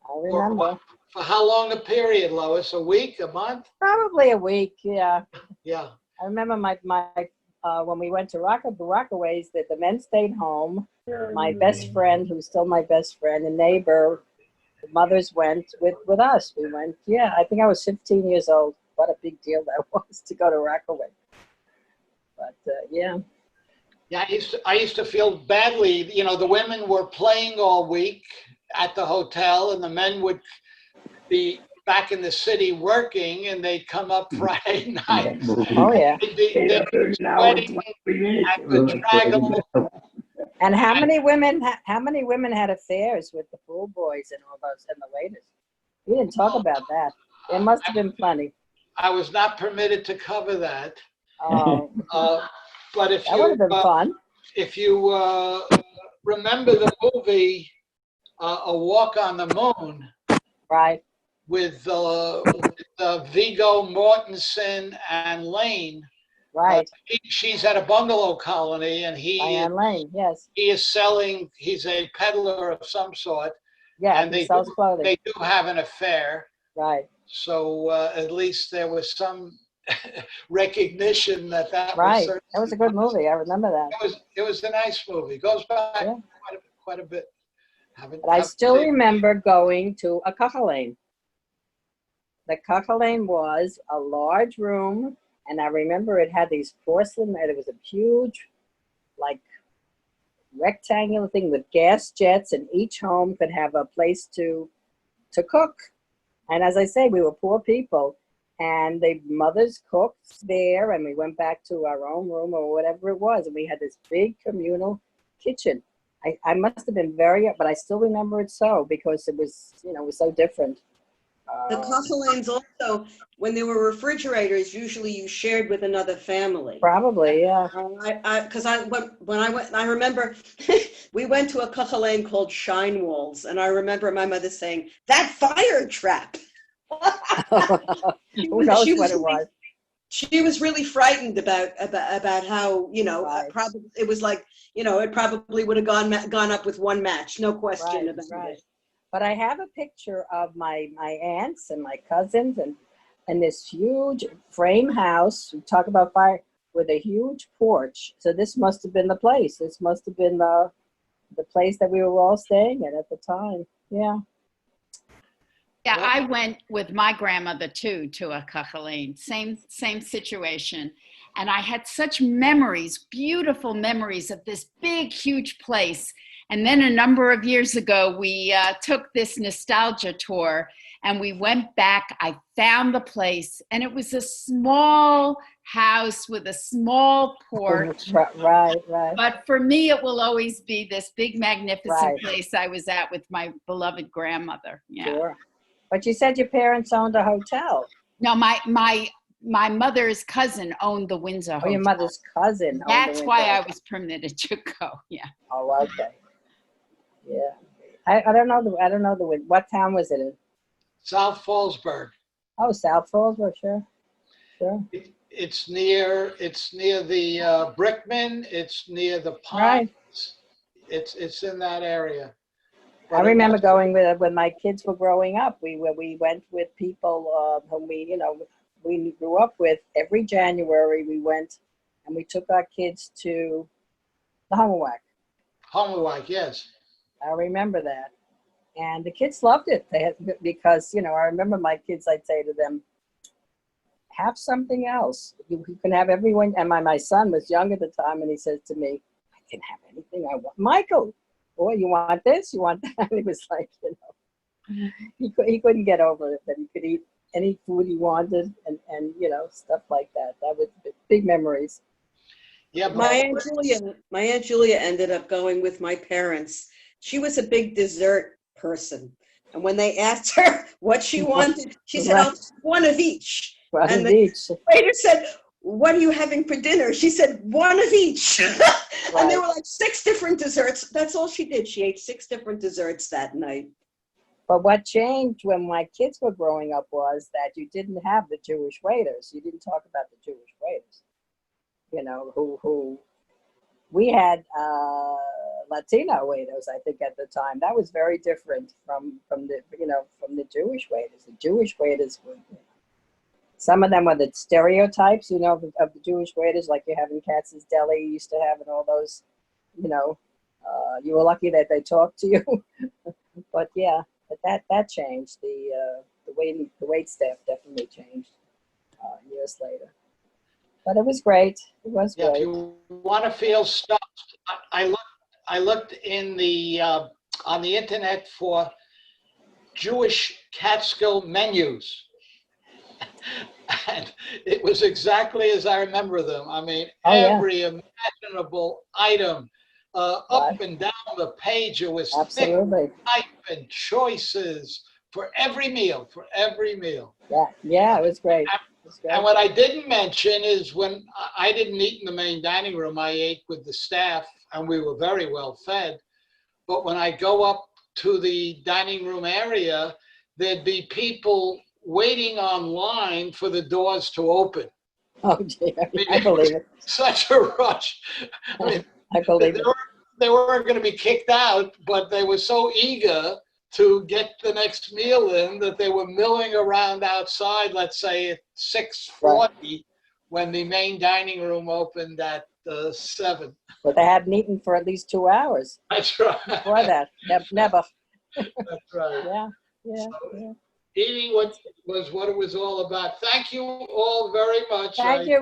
I remember. For how long a period, Lois? A week, a month? Probably a week. Yeah. Yeah. I remember my when we went to Rockaways, that the men stayed home. My best friend, who's still my best friend, a neighbor, the mothers went with us. We went. Yeah, I think I was 15 years old. What a big deal that was to go to Rockaway. But yeah. Yeah, I used to feel badly. You know, the women were playing all week at the hotel, and the men would be back in the city working, and they'd come up Friday night. Oh yeah. They'd be sweating at the Draggle. And how many women had affairs with the pool boys and all those and the waiters? We didn't talk about that. There must have been plenty. I was not permitted to cover that. Oh. But if that would have been fun. If you remember the movie A Walk on the Moon, right, with Viggo Mortensen and Lane, right? She's at a bungalow colony, and Diane Lane, yes. He is selling. He's a peddler of some sort. Yeah, and he sells clothing. They do have an affair. Right. So at least there was some recognition that was Right. certainly. That was a good movie. I remember that. It was a nice movie. Goes back Yeah. quite a bit. But I still remember going to a Kachalain. The Kachalain was a large room, and I remember it had these porcelain, and it was a huge, like, rectangular thing with gas jets, and each home could have a place to cook. And as I say, we were poor people, and the mothers cooked there, and we went back to our own room or whatever it was, and we had this big communal kitchen. I must have been but I still remember it so, because it was, it was so different. The Kachalains also, when there were refrigerators, usually you shared with another family. Probably, yeah. Because when I went, I remember we went to a Kachalain called Shine Walls, and I remember my mother saying, "That fire trap." Who knows what it was? She was really frightened about how, Right. probably it was like, it probably would have gone up with one match, no question Right, about right. it. But I have a picture of my aunts and my cousins and this huge frame house. We talk about fire with a huge porch. So this must have been the place. This must have been the place that we were all staying at the time. Yeah. Yeah, I went with my grandmother too to a Kachalain, same situation. And I had such memories, beautiful memories of this big, huge place. And then a number of years ago, we took this nostalgia tour and we went back. I found the place, and it was a small house with a small porch. Right. But for me, it will always be this big, magnificent Right. place I was at with my beloved grandmother. Yeah. Sure. But you said your parents owned a hotel. No, my mother's cousin owned the Windsor Hotel. Oh, your mother's cousin. That's why I was permitted to go. Yeah. Oh, okay. Yeah. I don't know what town was it in? South Fallsburg. Oh, South Fallsburg, sure. It's near the Brickman. It's near the Pines. Right. It's in that area. I remember going when my kids were growing up. We went with people whom we grew up with. Every January we went and we took our kids to the Homework. Homework, yes. I remember that. And the kids loved it. Because I remember my kids, I'd say to them, have something else. You can have everyone. And my son was young at the time, and he says to me, I can have anything I want. Michael, boy, you want this? You want that? He was like, he couldn't get over it, that he could eat any food he wanted and stuff like that. That was big memories. Yeah, my Aunt Julia ended up going with my parents. She was a big dessert person, and when they asked her what she wanted, she said, "Oh, one of each." And the waiter said, "What are you having for dinner?" She said, "One of each." And there were like 6 different desserts. That's all she did. She ate 6 different desserts that night. But what changed when my kids were growing up was that you didn't have the Jewish waiters. You didn't talk about the Jewish waiters. Who we had Latino waiters, I think, at the time. That was very different from the Jewish waiters. The Jewish waiters were, some of them were the stereotypes, of the Jewish waiters, like you have in Katz's Deli, you used to have, and all those, you were lucky that they talked to you. But yeah, that changed. The wait staff definitely changed years later. But it was great. It was great. If you want to feel stuffed, I looked in the on the internet for Jewish Catskill menus, and it was exactly as I remember them. I mean, every imaginable item up and down the page. It was thick type and choices for every meal. Yeah, it was great. And what I didn't mention is when I didn't eat in the main dining room, I ate with the staff, and we were very well fed. But when I go up to the dining room area, there'd be people waiting online for the doors to open. Oh, dear. I believe it. Such a rush. I mean, I believe it. They weren't going to be kicked out, but they were so eager to get the next meal in, that they were milling around outside, let's say at 6:40, when the main dining room opened at 7. But they hadn't eaten for at least 2 hours That's right. before that. Never. That's right. Yeah, yeah, So, yeah. eating was what it was all about. Thank you all very much. Thank you.